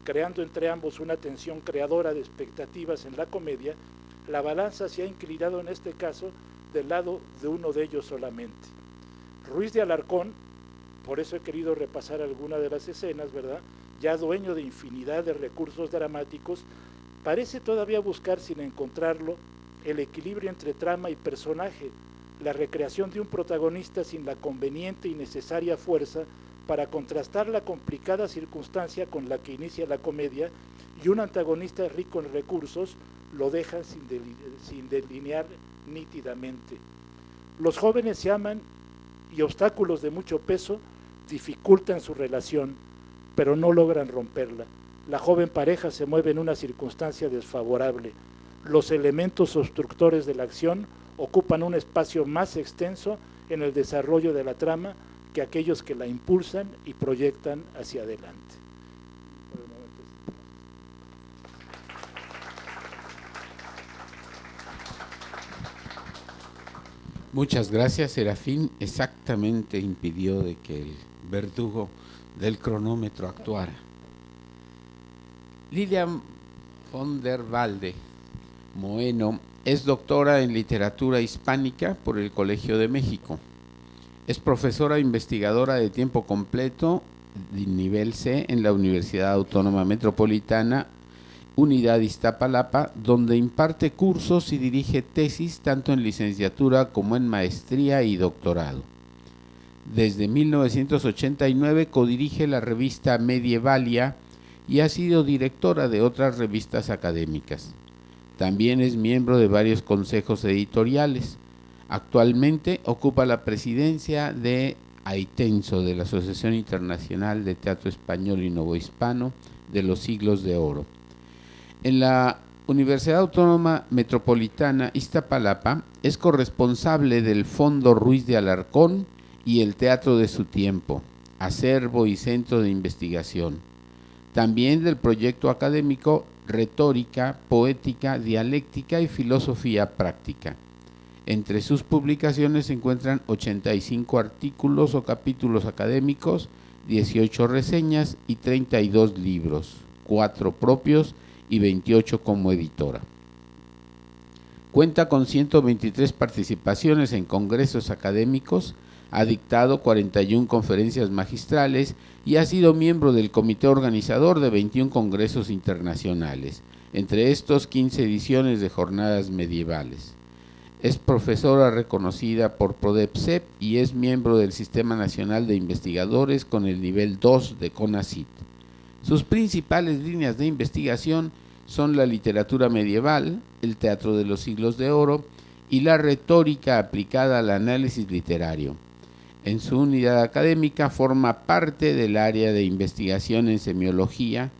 creando entre ambos una tensión creadora de expectativas en la comedia. La balanza se ha inclinado en este caso del lado de uno de ellos solamente. Ruiz de Alarcón, por eso he querido repasar alguna de las escenas, ¿verdad?, ya dueño de infinidad de recursos dramáticos, parece todavía buscar, sin encontrarlo, el equilibrio entre trama y personaje, la recreación de un protagonista sin la conveniente y necesaria fuerza para contrastar la complicada circunstancia con la que inicia la comedia, y un antagonista rico en recursos lo deja sin delinear nítidamente. Los jóvenes se aman y obstáculos de mucho peso dificultan su relación, pero no logran romperla. La joven pareja se mueve en una circunstancia desfavorable. Los elementos obstructores de la acción ocupan un espacio más extenso en el desarrollo de la trama que aquellos que la impulsan y proyectan hacia adelante. Muchas gracias, Serafín. Exactamente impidió de que el verdugo del cronómetro actuara. Lilian von der Walde Moeno es doctora en literatura hispánica por el Colegio de México. Es profesora investigadora de tiempo completo de nivel C en la Universidad Autónoma Metropolitana, Unidad Iztapalapa, donde imparte cursos y dirige tesis tanto en licenciatura como en maestría y doctorado. Desde 1989 codirige la revista Medievalia y ha sido directora de otras revistas académicas. También es miembro de varios consejos editoriales. Actualmente ocupa la presidencia de AITENSO, de la Asociación Internacional de Teatro Español y Novohispano de los Siglos de Oro. En la Universidad Autónoma Metropolitana Iztapalapa es corresponsable del Fondo Ruiz de Alarcón y el Teatro de su Tiempo. acervo y centro de investigación. También del proyecto académico Retórica, Poética, Dialéctica y Filosofía Práctica. Entre sus publicaciones se encuentran 85 artículos o capítulos académicos, 18 reseñas y 32 libros, 4 propios y 28 como editora. Cuenta con 123 participaciones en congresos académicos, ha dictado 41 conferencias magistrales y ha sido miembro del comité organizador de 21 congresos internacionales, entre estos 15 ediciones de jornadas medievales. Es profesora reconocida por PRODEPSEP y es miembro del Sistema Nacional de Investigadores con el nivel 2 de CONACYT. Sus principales líneas de investigación son la literatura medieval, el teatro de los siglos de oro y la retórica aplicada al análisis literario. En su unidad académica forma parte del área de investigación en semiología,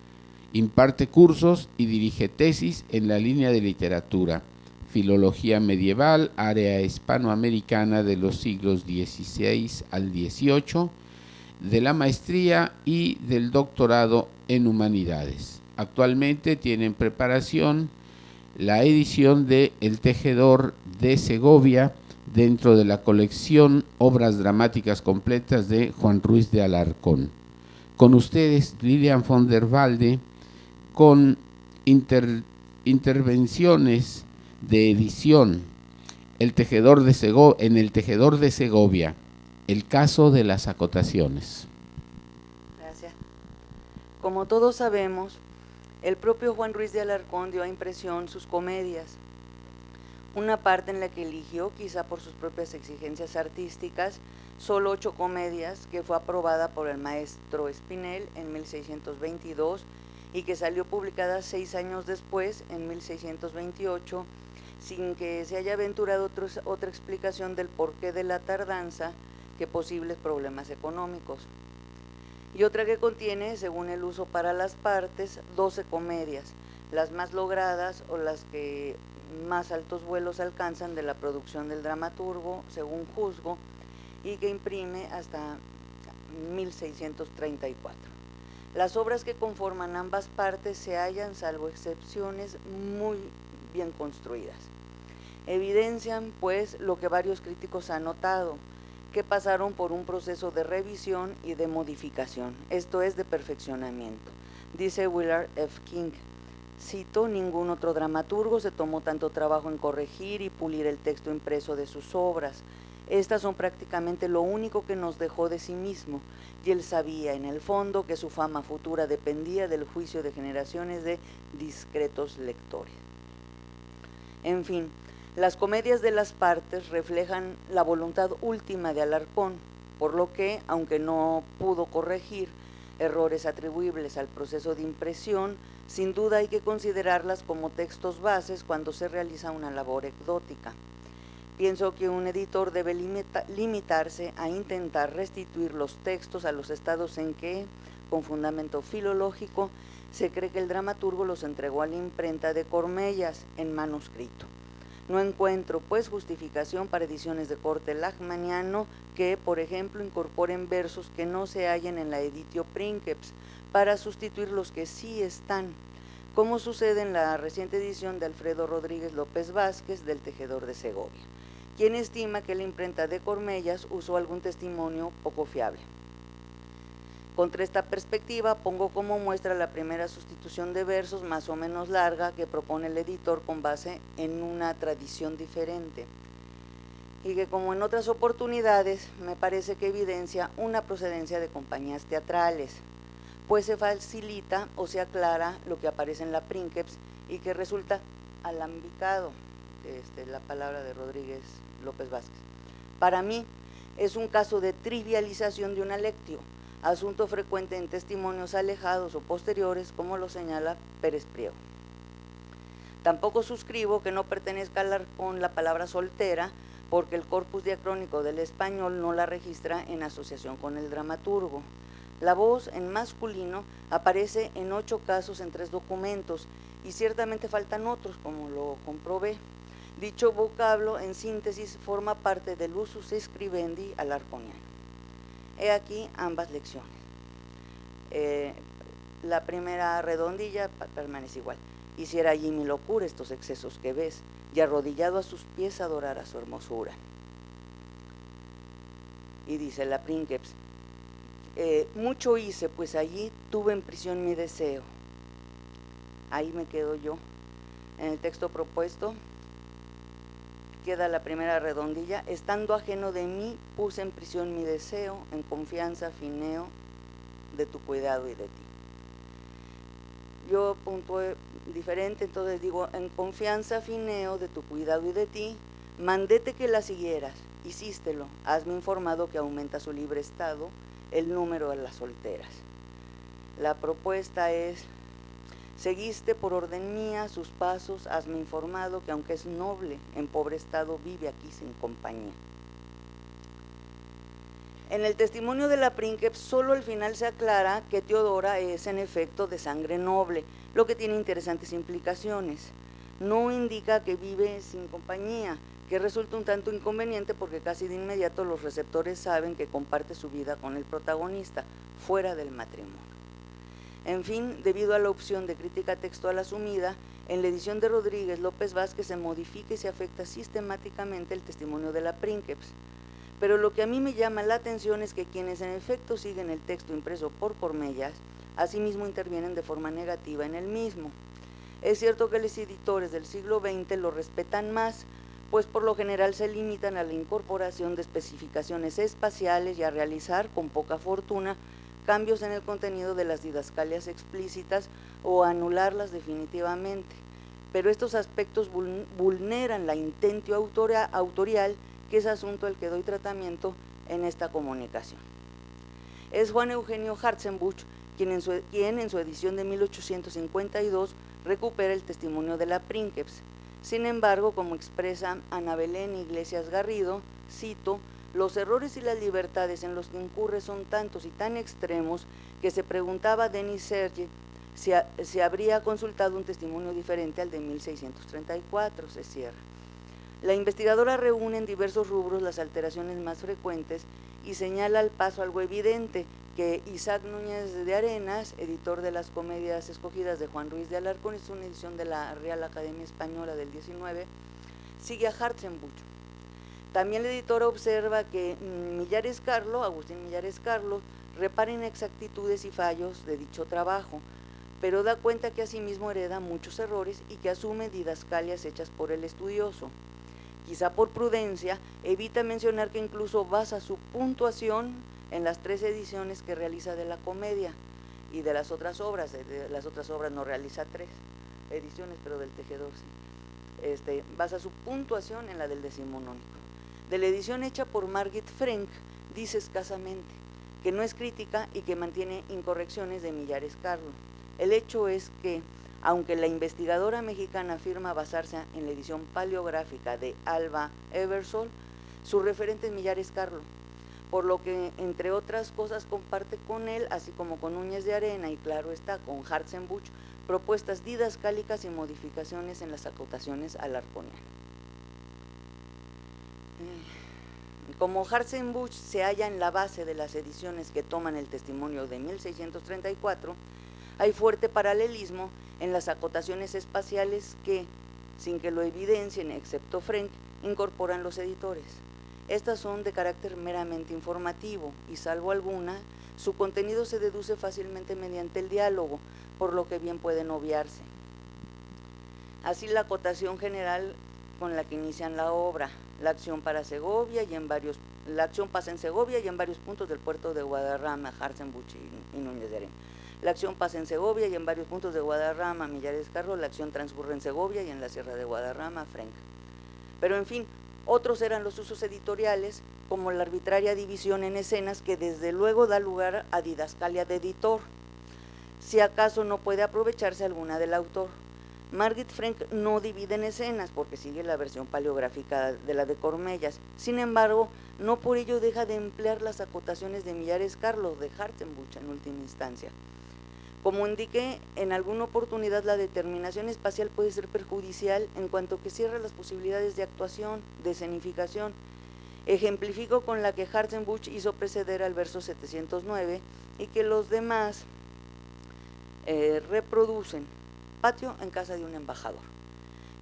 imparte cursos y dirige tesis en la línea de literatura, filología medieval, área hispanoamericana de los siglos XVI al XVIII, de la maestría y del doctorado en humanidades. Actualmente tiene en preparación la edición de El Tejedor de Segovia dentro de la colección Obras Dramáticas Completas de Juan Ruiz de Alarcón. Con ustedes, Lilian von der Walde, con intervenciones de edición en El Tejedor de Segovia, el caso de las acotaciones. Gracias. Como todos sabemos, el propio Juan Ruiz de Alarcón dio a impresión sus comedias, una parte en la que eligió, quizá por sus propias exigencias artísticas, solo 8 comedias, que fue aprobada por el maestro Espinel en 1622 y que salió publicada 6 años después, en 1628, sin que se haya aventurado otra explicación del porqué de la tardanza que posibles problemas económicos. Y otra que contiene, según el uso para las partes, 12 comedias, las más logradas o las que más altos vuelos alcanzan de la producción del dramaturgo, según juzgo, y que imprime hasta 1634. Las obras que conforman ambas partes se hallan, salvo excepciones, muy bien construidas. Evidencian, pues, lo que varios críticos han notado, que pasaron por un proceso de revisión y de modificación, esto es, de perfeccionamiento. Dice Willard F. King, cito: ningún otro dramaturgo se tomó tanto trabajo en corregir y pulir el texto impreso de sus obras. Estas son prácticamente lo único que nos dejó de sí mismo, y él sabía en el fondo que su fama futura dependía del juicio de generaciones de discretos lectores. En fin, las comedias de las partes reflejan la voluntad última de Alarcón, por lo que, aunque no pudo corregir errores atribuibles al proceso de impresión, sin duda hay que considerarlas como textos bases cuando se realiza una labor ecdótica. Pienso que un editor debe limitarse a intentar restituir los textos a los estados en que, con fundamento filológico, se cree que el dramaturgo los entregó a la imprenta de Cormellas en manuscrito. No encuentro, pues, justificación para ediciones de corte lachmanniano que, por ejemplo, incorporen versos que no se hallen en la editio Princeps para sustituir los que sí están, como sucede en la reciente edición de Alfredo Rodríguez López Vázquez del Tejedor de Segovia, quien estima que la imprenta de Cormellas usó algún testimonio poco fiable. Contra esta perspectiva pongo como muestra la primera sustitución de versos más o menos larga que propone el editor con base en una tradición diferente y que, como en otras oportunidades, me parece que evidencia una procedencia de compañías teatrales, pues se facilita o se aclara lo que aparece en la Princeps y que resulta alambicado, la palabra de Rodríguez López Vázquez. Para mí es un caso de trivialización de una lectio, asunto frecuente en testimonios alejados o posteriores, como lo señala Pérez Priego. Tampoco suscribo que no pertenezca a Alarcón la palabra soltera, porque el corpus diacrónico del español no la registra en asociación con el dramaturgo. La voz en masculino aparece en 8 casos en 3 documentos, y ciertamente faltan otros, como lo comprobé. Dicho vocablo, en síntesis, forma parte del usus scribendi alarconiano. He aquí ambas lecciones. La primera redondilla permanece igual. Hiciera allí mi locura estos excesos que ves, y arrodillado a sus pies adorara su hermosura. Y dice la Princeps, mucho hice, pues allí tuve en prisión mi deseo. Ahí me quedo yo. En el texto propuesto queda la primera redondilla. Estando ajeno de mí, puse en prisión mi deseo, en confianza fineo de tu cuidado y de ti. Yo puntué diferente, entonces digo, en confianza fineo de tu cuidado y de ti, mandéte que la siguieras, hicístelo, hazme informado que aumenta su libre estado el número de las solteras. La propuesta es, seguiste por orden mía sus pasos, hazme informado que aunque es noble, en pobre estado vive aquí sin compañía. En el testimonio de la Princeps, solo al final se aclara que Teodora es en efecto de sangre noble, lo que tiene interesantes implicaciones. No indica que vive sin compañía, que resulta un tanto inconveniente porque casi de inmediato los receptores saben que comparte su vida con el protagonista, fuera del matrimonio. En fin, debido a la opción de crítica textual asumida, en la edición de Rodríguez López Vázquez se modifica y se afecta sistemáticamente el testimonio de la Princeps. Pero lo que a mí me llama la atención es que quienes en efecto siguen el texto impreso por Cormellas, asimismo intervienen de forma negativa en el mismo. Es cierto que los editores del siglo XX lo respetan más, pues por lo general se limitan a la incorporación de especificaciones espaciales y a realizar, con poca fortuna, cambios en el contenido de las didascalias explícitas o a anularlas definitivamente. Pero estos aspectos vulneran la intentio autorial, que es asunto al que doy tratamiento en esta comunicación. Es Juan Eugenio Hartzenbusch quien en su edición de 1852 recupera el testimonio de la Princeps. Sin embargo, como expresa Ana Belén Iglesias Garrido, cito, los errores y las libertades en los que incurre son tantos y tan extremos que se preguntaba Denis Serge si habría consultado un testimonio diferente al de 1634, se cierra. La investigadora reúne en diversos rubros las alteraciones más frecuentes y señala al paso algo evidente, que Isaac Núñez de Arenas, editor de las comedias escogidas de Juan Ruiz de Alarcón, es una edición de la Real Academia Española del 19, sigue a Hartzenbusch. También la editora observa que Agustín Millares Carlos, repara inexactitudes y fallos de dicho trabajo, pero da cuenta que asimismo hereda muchos errores y que asume didascalias hechas por el estudioso. Quizá por prudencia, evita mencionar que incluso basa su puntuación en las 3 ediciones que realiza de la comedia y de las otras obras. De las otras obras no realiza 3 ediciones, pero del Tejedor sí. Basa su puntuación en la del decimonónico. De la edición hecha por Margit Frank, dice escasamente que no es crítica y que mantiene incorrecciones de Millares Carlos. El hecho es que, aunque la investigadora mexicana afirma basarse en la edición paleográfica de Alba Eversole, su referente es Millares Carlos, por lo que, entre otras cosas, comparte con él, así como con Núñez de Arena y, claro está, con Hartzenbusch, propuestas didascálicas y modificaciones en las acotaciones alarconianas. Como Hartzenbusch se halla en la base de las ediciones que toman el testimonio de 1634, hay fuerte paralelismo en las acotaciones espaciales que, sin que lo evidencien excepto Frank, incorporan los editores. Estas son de carácter meramente informativo y, salvo alguna, su contenido se deduce fácilmente mediante el diálogo, por lo que bien pueden obviarse. Así, la acotación general con la que inician la obra, la acción pasa en Segovia y en varios puntos del puerto de Guadarrama, Hartzenbusch y Núñez de Arena. La acción pasa en Segovia y en varios puntos de Guadarrama, Millares Carlos. La acción transcurre en Segovia y en la Sierra de Guadarrama, Frank. Pero en fin, otros eran los usos editoriales, como la arbitraria división en escenas que desde luego da lugar a didascalia de editor, si acaso no puede aprovecharse alguna del autor. Margit Frank no divide en escenas porque sigue la versión paleográfica de la de Cormellas. Sin embargo, no por ello deja de emplear las acotaciones de Millares Carlos, de Hartzenbusch en última instancia. Como indiqué, en alguna oportunidad la determinación espacial puede ser perjudicial en cuanto que cierra las posibilidades de actuación, de escenificación, Ejemplifico con la que Hartzenbusch hizo preceder al verso 709 y que los demás reproducen: patio en casa de un embajador.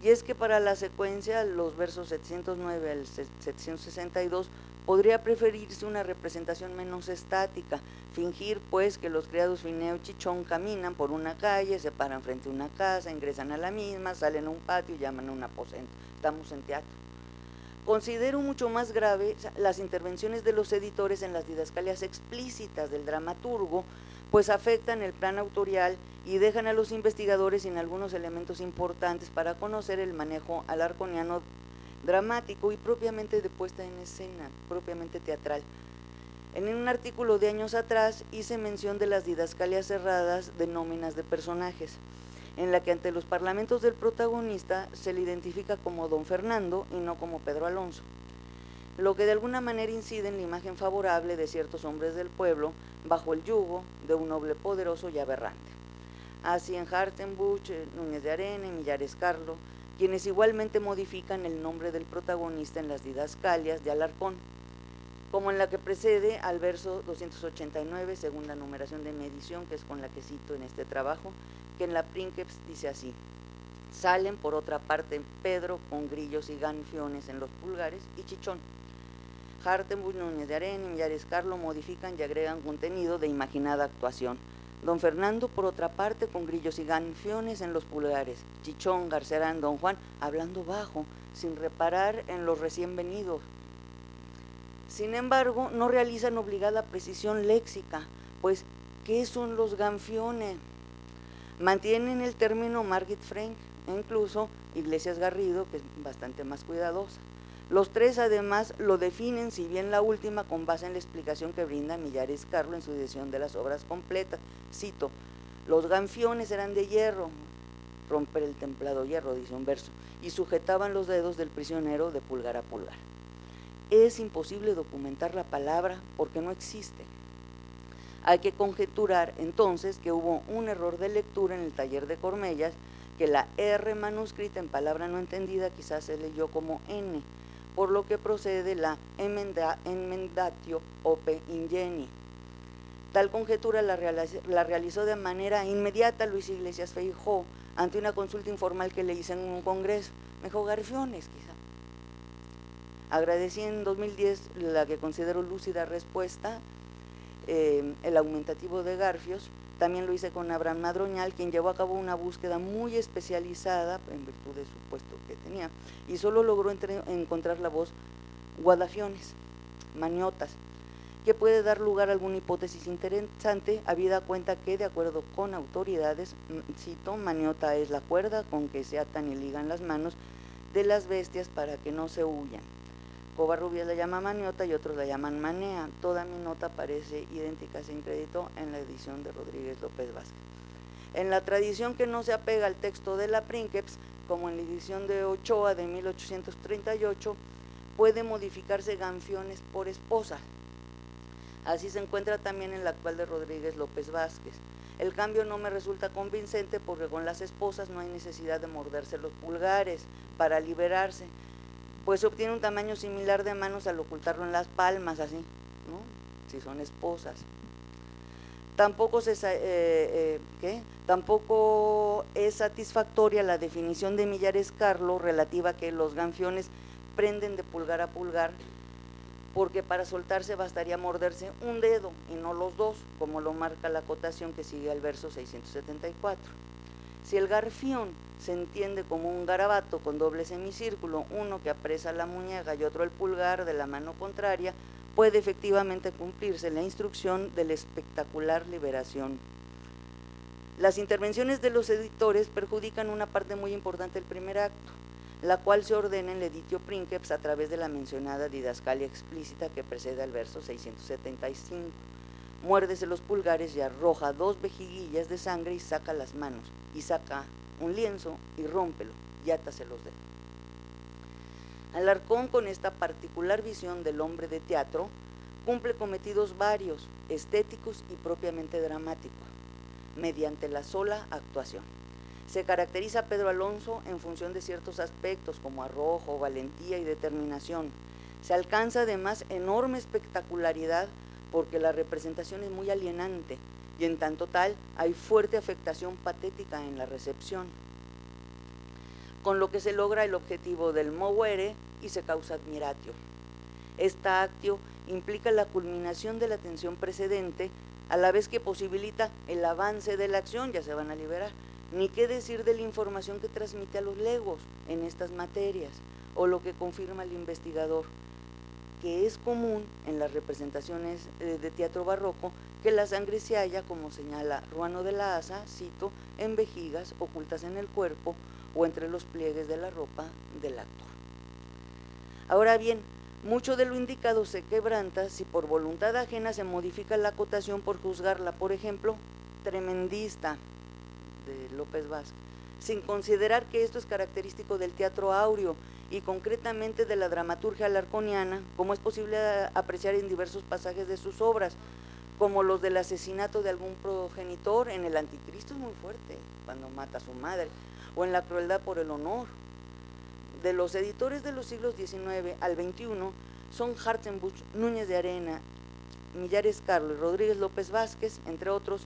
Y es que para la secuencia, los versos 709 al 762, podría preferirse una representación menos estática, fingir pues que los criados Fineo y Chichón caminan por una calle, se paran frente a una casa, ingresan a la misma, salen a un patio y llaman a un aposento. Estamos en teatro. Considero mucho más grave las intervenciones de los editores en las didascalias explícitas del dramaturgo, pues afectan el plan autorial y dejan a los investigadores sin algunos elementos importantes para conocer el manejo alarconiano dramático y propiamente de puesta en escena, propiamente teatral. En un artículo de años atrás hice mención de las didascalias cerradas de nóminas de personajes, en la que ante los parlamentos del protagonista se le identifica como don Fernando y no como Pedro Alonso, lo que de alguna manera incide en la imagen favorable de ciertos hombres del pueblo bajo el yugo de un noble poderoso y aberrante. Así en Hartzenbusch, Núñez de Arena y Millares Carlo, quienes igualmente modifican el nombre del protagonista en las didascalias de Alarcón, como en la que precede al verso 289, segunda numeración de mi edición, que es con la que cito en este trabajo, que en la Princeps dice así: salen por otra parte Pedro con grillos y ganfiones en los pulgares y Chichón. Hartzenbusch, Núñez de Arena y Millares Carlo modifican y agregan contenido de imaginada actuación. Don Fernando, por otra parte, con grillos y ganfiones en los pulgares. Chichón, Garcerán, Don Juan, hablando bajo, sin reparar en los recién venidos. Sin embargo, no realizan obligada precisión léxica, pues, ¿qué son los ganfiones? Mantienen el término Margit Frank e incluso Iglesias Garrido, que es bastante más cuidadosa. Los tres además lo definen, si bien la última con base en la explicación que brinda Millares Carlo en su edición de las obras completas. Cito: los ganfiones eran de hierro, romper el templado hierro, dice un verso, y sujetaban los dedos del prisionero de pulgar a pulgar. Es imposible documentar la palabra porque no existe. Hay que conjeturar entonces que hubo un error de lectura en el taller de Cormellas, que la R manuscrita en palabra no entendida quizás se leyó como N, por lo que procede la enmendatio ope ingeni. Tal conjetura la realizó de manera inmediata Luis Iglesias Feijóo ante una consulta informal que le hice en un congreso. Me dijo: garfiones, quizá. Agradecí en 2010 la que considero lúcida respuesta, el aumentativo de garfios. También lo hice con Abraham Madroñal, quien llevó a cabo una búsqueda muy especializada en virtud de su puesto que tenía, y solo logró encontrar la voz guadafiones, maniotas, que puede dar lugar a alguna hipótesis interesante, habida cuenta que, de acuerdo con autoridades, cito, maniota es la cuerda con que se atan y ligan las manos de las bestias para que no se huyan. Covarrubias la llama maniota y otros la llaman manea. Toda mi nota parece idéntica sin crédito en la edición de Rodríguez López Vázquez. En la tradición que no se apega al texto de la Princeps, como en la edición de Ochoa de 1838, puede modificarse ganfiones por esposa. Así se encuentra también en la actual de Rodríguez López Vázquez. El cambio no me resulta convincente porque con las esposas no hay necesidad de morderse los pulgares para liberarse, pues se obtiene un tamaño similar de manos al ocultarlo en las palmas, así, ¿no? Si son esposas. Tampoco es satisfactoria la definición de Millares Carlo relativa a que los ganfiones prenden de pulgar a pulgar, porque para soltarse bastaría morderse un dedo y no los dos, como lo marca la acotación que sigue al verso 674. Si el garfión se entiende como un garabato con doble semicírculo, uno que apresa la muñeca y otro el pulgar de la mano contraria, puede efectivamente cumplirse la instrucción de la espectacular liberación. Las intervenciones de los editores perjudican una parte muy importante del primer acto, la cual se ordena en el editio Princeps a través de la mencionada didascalia explícita que precede al verso 675. Muérdese los pulgares y arroja 2 vejiguillas de sangre y saca las manos, y saca un lienzo y rómpelo y átase los dedos. Alarcón, con esta particular visión del hombre de teatro, cumple cometidos varios, estéticos y propiamente dramáticos, mediante la sola actuación. Se caracteriza a Pedro Alonso en función de ciertos aspectos como arrojo, valentía y determinación. Se alcanza además enorme espectacularidad porque la representación es muy alienante y en tanto tal hay fuerte afectación patética en la recepción, con lo que se logra el objetivo del movere y se causa admiratio. Esta actio implica la culminación de la tensión precedente, a la vez que posibilita el avance de la acción, ya se van a liberar. Ni qué decir de la información que transmite a los legos en estas materias, o lo que confirma el investigador, que es común en las representaciones de teatro barroco que la sangre se halla, como señala Ruano de la Asa, cito, en vejigas ocultas en el cuerpo o entre los pliegues de la ropa del actor. Ahora bien, mucho de lo indicado se quebranta si por voluntad ajena se modifica la acotación por juzgarla, por ejemplo, tremendista de López Vázquez, sin considerar que esto es característico del teatro áureo y concretamente de la dramaturgia alarconiana, como es posible apreciar en diversos pasajes de sus obras, como los del asesinato de algún progenitor. En el Anticristo es muy fuerte, cuando mata a su madre, o en la crueldad por el honor. De los editores de los siglos XIX al XXI son Hartzenbusch, Núñez de Arena, Millares Carlos y Rodríguez López Vázquez, entre otros,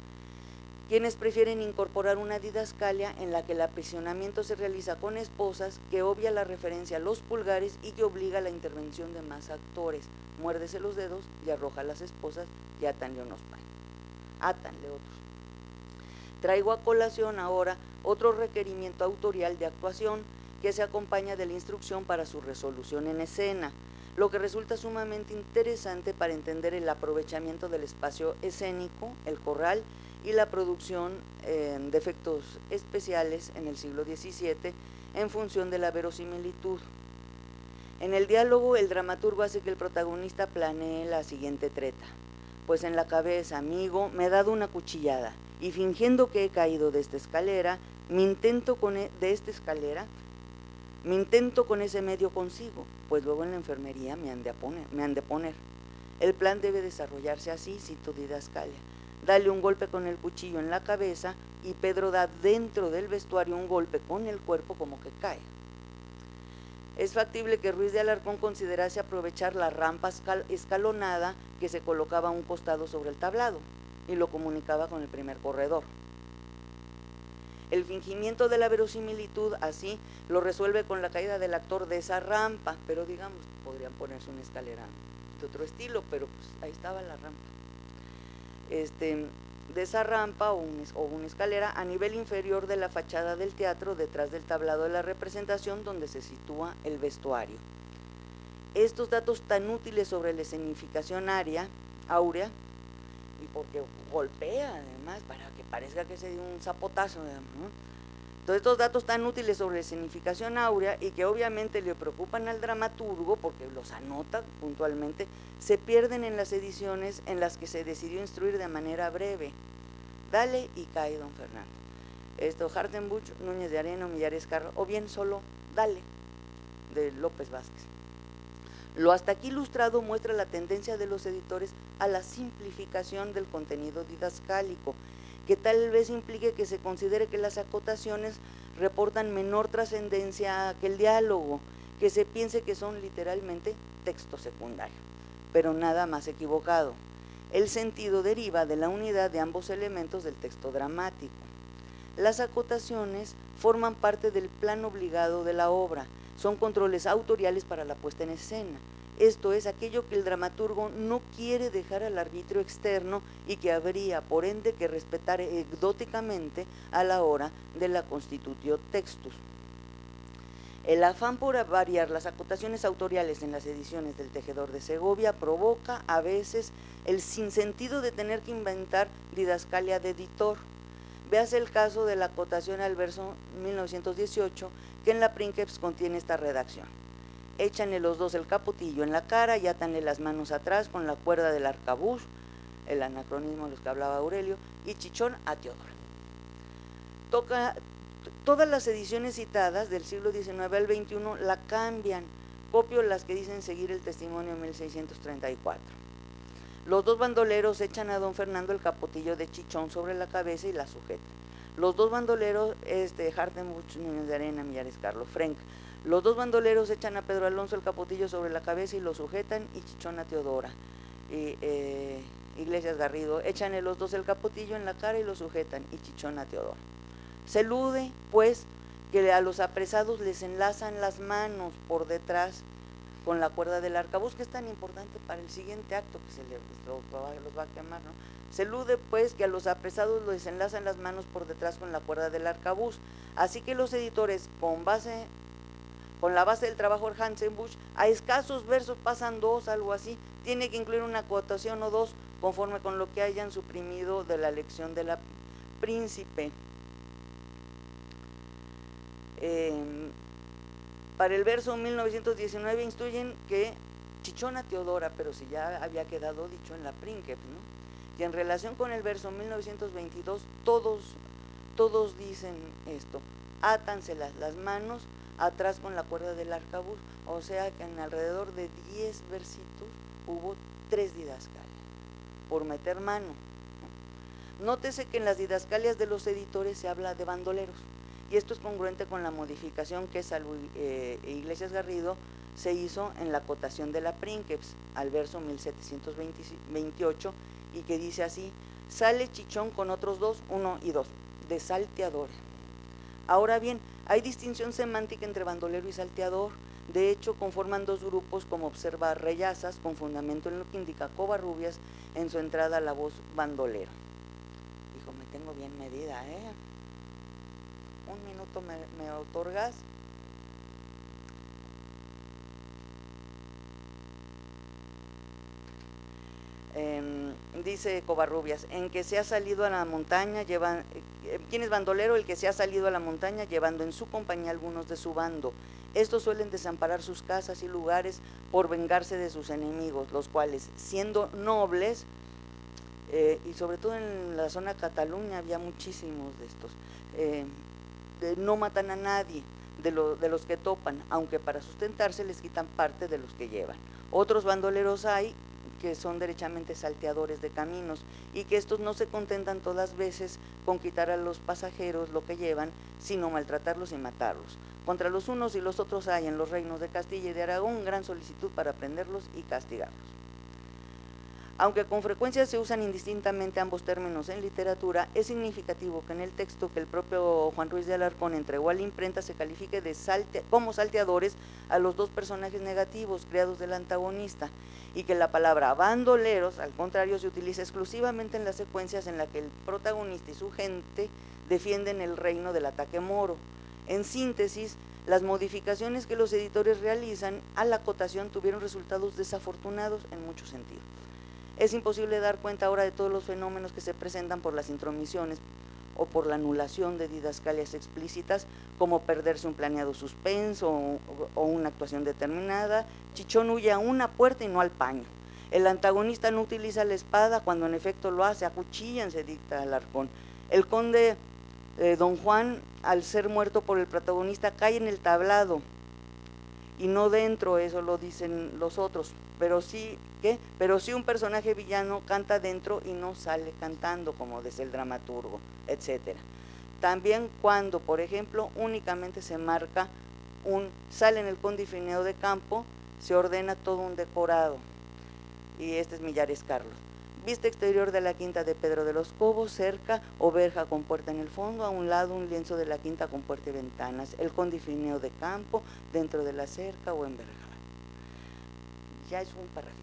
quienes prefieren incorporar una didascalia en la que el aprisionamiento se realiza con esposas, que obvia la referencia a los pulgares y que obliga a la intervención de más actores. Muérdese los dedos y arroja a las esposas y átanle unos paños. Átanle otros. Traigo a colación ahora otro requerimiento autorial de actuación que se acompaña de la instrucción para su resolución en escena, lo que resulta sumamente interesante para entender el aprovechamiento del espacio escénico, el corral, y la producción de efectos especiales en el siglo XVII en función de la verosimilitud. En el diálogo, el dramaturgo hace que el protagonista planee la siguiente treta: pues en la cabeza, amigo, me he dado una cuchillada, y fingiendo que he caído de esta escalera, me intento con ese medio consigo, pues luego en la enfermería me han de poner. El plan debe desarrollarse así, cito didascalia: dale un golpe con el cuchillo en la cabeza y Pedro da dentro del vestuario un golpe con el cuerpo como que cae. Es factible que Ruiz de Alarcón considerase aprovechar la rampa escalonada que se colocaba a un costado sobre el tablado y lo comunicaba con el primer corredor. El fingimiento de la verosimilitud así lo resuelve con la caída del actor de esa rampa, pero digamos, podrían ponerse una escalera de otro estilo, pero pues ahí estaba la rampa. De esa rampa o una escalera a nivel inferior de la fachada del teatro, detrás del tablado de la representación donde se sitúa el vestuario. Estos datos tan útiles sobre la escenificación áurea, y porque golpea además para que parezca que se dio un zapotazo, ¿no? Todos estos datos tan útiles sobre la escenificación áurea y que obviamente le preocupan al dramaturgo porque los anota puntualmente, se pierden en las ediciones en las que se decidió instruir de manera breve. Dale y cae don Fernando. Hartzenbusch, Núñez de Arena, Millares Carlos, o bien solo Dale, de López Vázquez. Lo hasta aquí ilustrado muestra la tendencia de los editores a la simplificación del contenido didascálico, que tal vez implique que se considere que las acotaciones reportan menor trascendencia que el diálogo, que se piense que son literalmente texto secundario, pero nada más equivocado. El sentido deriva de la unidad de ambos elementos del texto dramático. Las acotaciones forman parte del plan obligado de la obra, son controles autoriales para la puesta en escena. Esto es aquello que el dramaturgo no quiere dejar al arbitrio externo y que habría, por ende, que respetar egdóticamente a la hora de la constitutio textus. El afán por variar las acotaciones autoriales en las ediciones del Tejedor de Segovia provoca a veces el sinsentido de tener que inventar didascalia de editor. Véase el caso de la acotación al verso 1918, que en la Princeps contiene esta redacción: échanle los dos el capotillo en la cara y átanle las manos atrás con la cuerda del arcabuz, el anacronismo de los que hablaba Aurelio, y chichón a Teodoro. Todas las ediciones citadas del siglo XIX al XXI la cambian, copio las que dicen seguir el testimonio 1634. Los dos bandoleros echan a don Fernando el capotillo de chichón sobre la cabeza y la sujetan. Los dos bandoleros, Hardenbuch, Núñez de Arena, Millares Carlos, Frenk. Los dos bandoleros echan a Pedro Alonso el capotillo sobre la cabeza y lo sujetan, y Chichón a Teodora. Iglesias Garrido, échanle los dos el capotillo en la cara y lo sujetan, y Chichón a Teodora. Se elude, pues, que a los apresados les enlazan las manos por detrás con la cuerda del arcabuz, que es tan importante para el siguiente acto que los va a quemar, ¿no? Se elude, pues, que a los apresados les enlazan las manos por detrás con la cuerda del arcabuz, así que los editores, con la base del trabajo de Hardenbuch, a escasos versos pasan dos, algo así, tiene que incluir una acotación o dos, conforme con lo que hayan suprimido de la lección de la Príncipe. Para el verso 1919 instruyen que Chichón a Teodora, pero si ya había quedado dicho en la Princeps, ¿no? Y en relación con el verso 1922, todos dicen esto: átanse las manos atrás con la cuerda del arcabuz, o sea que en alrededor de 10 versitos hubo 3 didascalias, por meter mano. Nótese que en las didascalias de los editores se habla de bandoleros, y esto es congruente con la modificación que, salvo Iglesias Garrido, se hizo en la acotación de la Princeps al verso 1728, y que dice así: sale Chichón con otros dos, 1 y 2, de salteador. Ahora bien, hay distinción semántica entre bandolero y salteador. De hecho, conforman dos grupos, como observa Reyazas, con fundamento en lo que indica Covarrubias en su entrada a la voz bandolero. Hijo, me tengo bien medida, ¿eh? Un minuto me otorgas. Dice Covarrubias, en que se ha salido a la montaña, ¿quién es bandolero? El que se ha salido a la montaña llevando en su compañía algunos de su bando. Estos suelen desamparar sus casas y lugares por vengarse de sus enemigos, los cuales, siendo nobles, y sobre todo en la zona Cataluña había muchísimos de estos, no matan a nadie de los que topan, aunque para sustentarse les quitan parte de los que llevan. Otros bandoleros hay que son derechamente salteadores de caminos, y que estos no se contentan todas veces con quitar a los pasajeros lo que llevan, sino maltratarlos y matarlos. Contra los unos y los otros hay en los reinos de Castilla y de Aragón gran solicitud para prenderlos y castigarlos. Aunque con frecuencia se usan indistintamente ambos términos en literatura, es significativo que en el texto que el propio Juan Ruiz de Alarcón entregó a la imprenta se califique como salteadores a los dos personajes negativos creados del antagonista, y que la palabra bandoleros, al contrario, se utiliza exclusivamente en las secuencias en las que el protagonista y su gente defienden el reino del ataque moro. En síntesis, las modificaciones que los editores realizan a la acotación tuvieron resultados desafortunados en muchos sentidos. Es imposible dar cuenta ahora de todos los fenómenos que se presentan por las intromisiones o por la anulación de didascalias explícitas, como perderse un planeado suspenso o una actuación determinada. Chichón huye a una puerta y no al paño. El antagonista no utiliza la espada cuando en efecto lo hace, acuchillan, se dicta Alarcón. El conde Don Juan, al ser muerto por el protagonista, cae en el tablado y no dentro, eso lo dicen los otros, pero sí un personaje villano canta dentro y no sale cantando, como dice el dramaturgo, etcétera. También cuando, por ejemplo, únicamente se marca sale en el conde Fineo de Campo, se ordena todo un decorado, y este es Millares Carlos. Vista exterior de la quinta de Pedro de los Cobos, cerca o verja con puerta en el fondo, a un lado un lienzo de la quinta con puerta y ventanas, el conde Fineo de Campo, dentro de la cerca o en verja. Ya es un parrafito.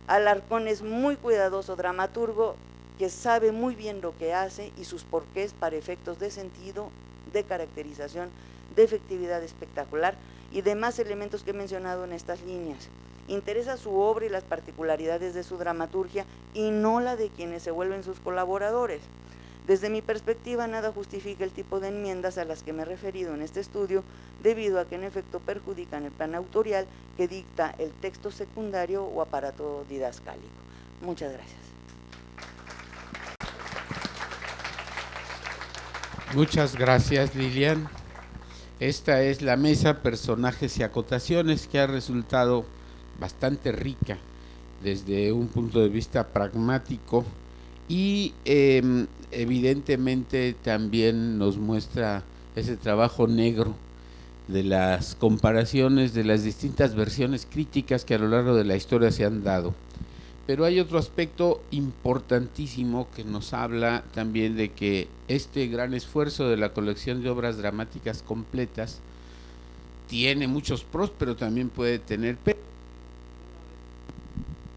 Alarcón es muy cuidadoso dramaturgo, que sabe muy bien lo que hace y sus porqués para efectos de sentido, de caracterización, de efectividad espectacular y demás elementos que he mencionado en estas líneas. Interesa su obra y las particularidades de su dramaturgia y no la de quienes se vuelven sus colaboradores. Desde mi perspectiva, nada justifica el tipo de enmiendas a las que me he referido en este estudio, debido a que en efecto perjudican el plan autorial que dicta el texto secundario o aparato didascálico. Muchas gracias. Muchas gracias, Lilian. Esta es la mesa Personajes y Acotaciones, que ha resultado bastante rica desde un punto de vista pragmático, y evidentemente también nos muestra ese trabajo negro de las comparaciones de las distintas versiones críticas que a lo largo de la historia se han dado. Pero hay otro aspecto importantísimo que nos habla también de que este gran esfuerzo de la colección de obras dramáticas completas tiene muchos pros, pero también puede tener peros.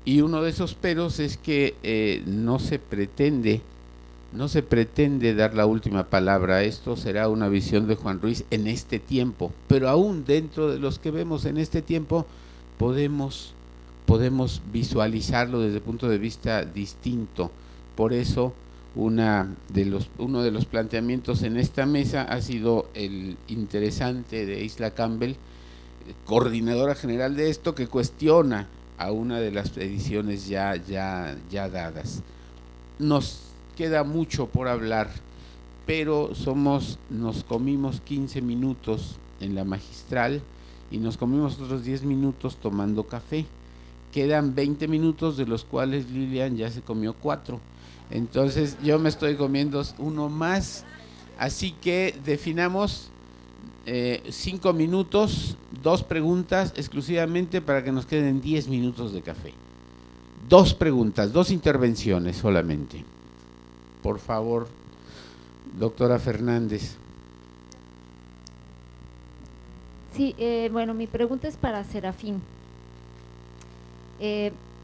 Y uno de esos peros es que no se pretende dar la última palabra. Esto será una visión de Juan Ruiz en este tiempo, pero aún dentro de los que vemos en este tiempo podemos visualizarlo desde el punto de vista distinto. Por eso uno de los planteamientos en esta mesa ha sido el interesante de Isla Campbell, coordinadora general de esto, que cuestiona a una de las ediciones ya dadas. Nos queda mucho por hablar, pero nos comimos 15 minutos en la magistral y nos comimos otros 10 minutos tomando café. Quedan 20 minutos, de los cuales Lilian ya se comió 4. Entonces yo me estoy comiendo uno más, así que definamos 5 minutos, 2 preguntas exclusivamente para que nos queden 10 minutos de café. 2 preguntas, 2 intervenciones solamente. Por favor, doctora Fernández. Sí, bueno, mi pregunta es para Serafín.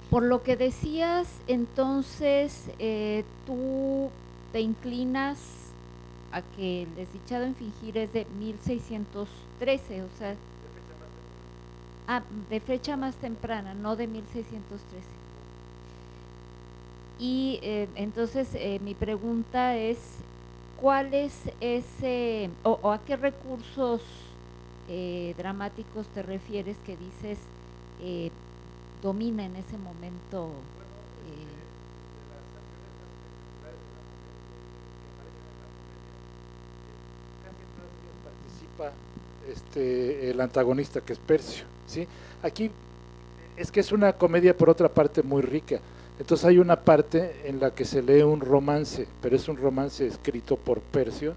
Por lo que decías, entonces, tú te inclinas a que el desdichado en fingir es de 1613, o sea, de fecha más temprana, no de 1613. Y entonces mi pregunta es, ¿cuál es ese, o a qué recursos dramáticos te refieres que dices domina en ese momento? Participa el antagonista, que es Percio, ¿sí? Aquí es que es una comedia por otra parte muy rica. Entonces hay una parte en la que se lee un romance, pero es un romance escrito por Percio,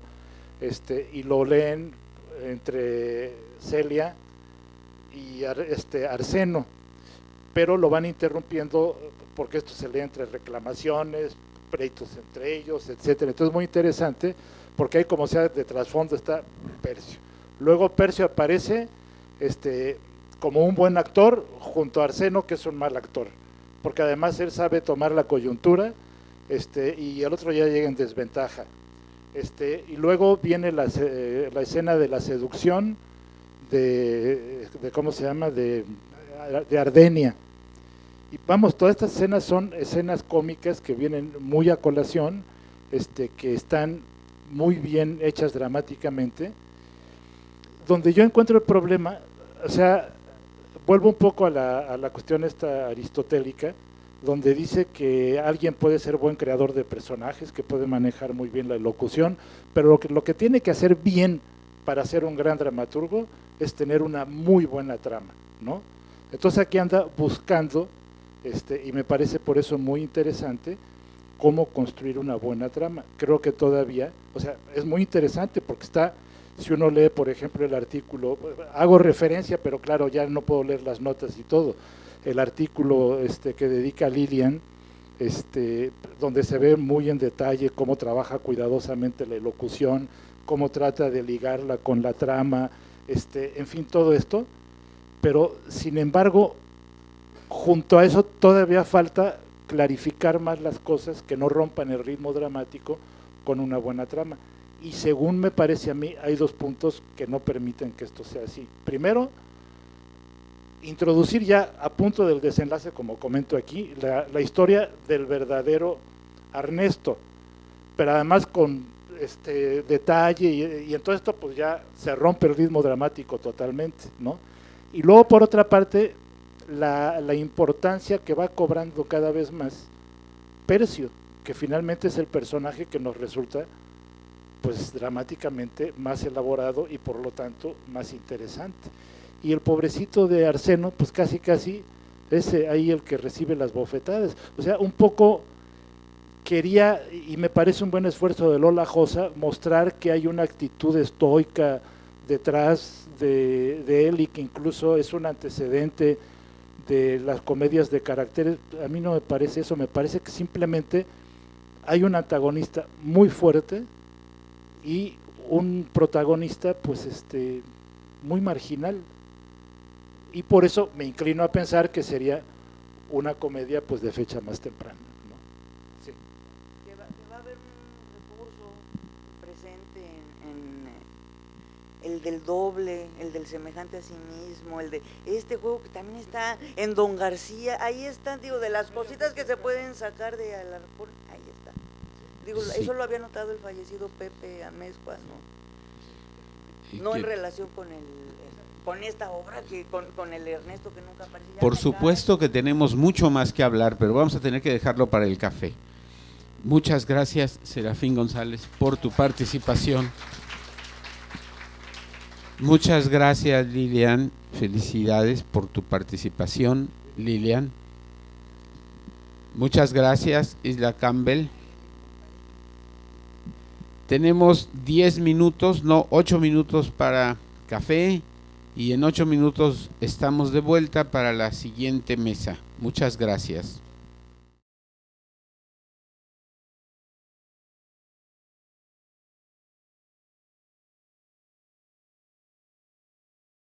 y lo leen entre Celia y Arseno, pero lo van interrumpiendo porque esto se lee entre reclamaciones, pleitos entre ellos, etcétera. Entonces es muy interesante porque ahí, como sea, de trasfondo está Percio. Luego Percio aparece como un buen actor junto a Arseno, que es un mal actor, porque además él sabe tomar la coyuntura, y el otro ya llega en desventaja. Y luego viene la escena de la seducción de ¿cómo se llama?, de Ardenia. Y vamos, todas estas escenas son escenas cómicas que vienen muy a colación, que están muy bien hechas dramáticamente. Donde yo encuentro el problema, o sea, vuelvo un poco a la cuestión esta aristotélica, donde dice que alguien puede ser buen creador de personajes, que puede manejar muy bien la elocución, pero lo que tiene que hacer bien para ser un gran dramaturgo es tener una muy buena trama, ¿no? Entonces aquí anda buscando, y me parece por eso muy interesante, cómo construir una buena trama. Creo que todavía, o sea, es muy interesante porque está, si uno lee, por ejemplo, el artículo, hago referencia, pero claro, ya no puedo leer las notas y todo, el artículo que dedica Lilian, donde se ve muy en detalle cómo trabaja cuidadosamente la elocución, cómo trata de ligarla con la trama, en fin, todo esto, pero sin embargo, junto a eso todavía falta clarificar más las cosas que no rompan el ritmo dramático con una buena trama. Y según me parece a mí, hay 2 puntos que no permiten que esto sea así. Primero, introducir ya a punto del desenlace, como comento aquí, la historia del verdadero Ernesto, pero además con detalle, y en todo esto pues ya se rompe el ritmo dramático totalmente, ¿no? Y luego, por otra parte, la importancia que va cobrando cada vez más Percio, que finalmente es el personaje que nos resulta pues dramáticamente más elaborado y por lo tanto más interesante. Y el pobrecito de Arseno, pues casi es ahí el que recibe las bofetadas. O sea, un poco quería, y me parece un buen esfuerzo de Lola Josa, mostrar que hay una actitud estoica detrás de él y que incluso es un antecedente de las comedias de caracteres. A mí no me parece eso, me parece que simplemente hay un antagonista muy fuerte y un protagonista pues muy marginal, y por eso me inclino a pensar que sería una comedia pues de fecha más temprana, ¿no? Sí. Que va a haber un recurso presente en el del doble, el del semejante a sí mismo, el de este juego que también está en Don García, ahí están, digo, de las cositas que se pueden sacar de Alarcón, ahí está. Digo, Sí. eso lo había notado el fallecido Pepe Amezcuas, ¿no? Y No que, en relación con esta obra, que con el Ernesto que nunca aparece. Ya por me supuesto que tenemos mucho más que hablar, pero vamos a tener que dejarlo para el café. Muchas gracias, Serafín González, por tu participación. Muchas gracias, Lilian. Felicidades por tu participación, Lilian. Muchas gracias, Isla Campbell. Tenemos 10 minutos, no, 8 minutos para café, y en 8 minutos estamos de vuelta para la siguiente mesa. Muchas gracias.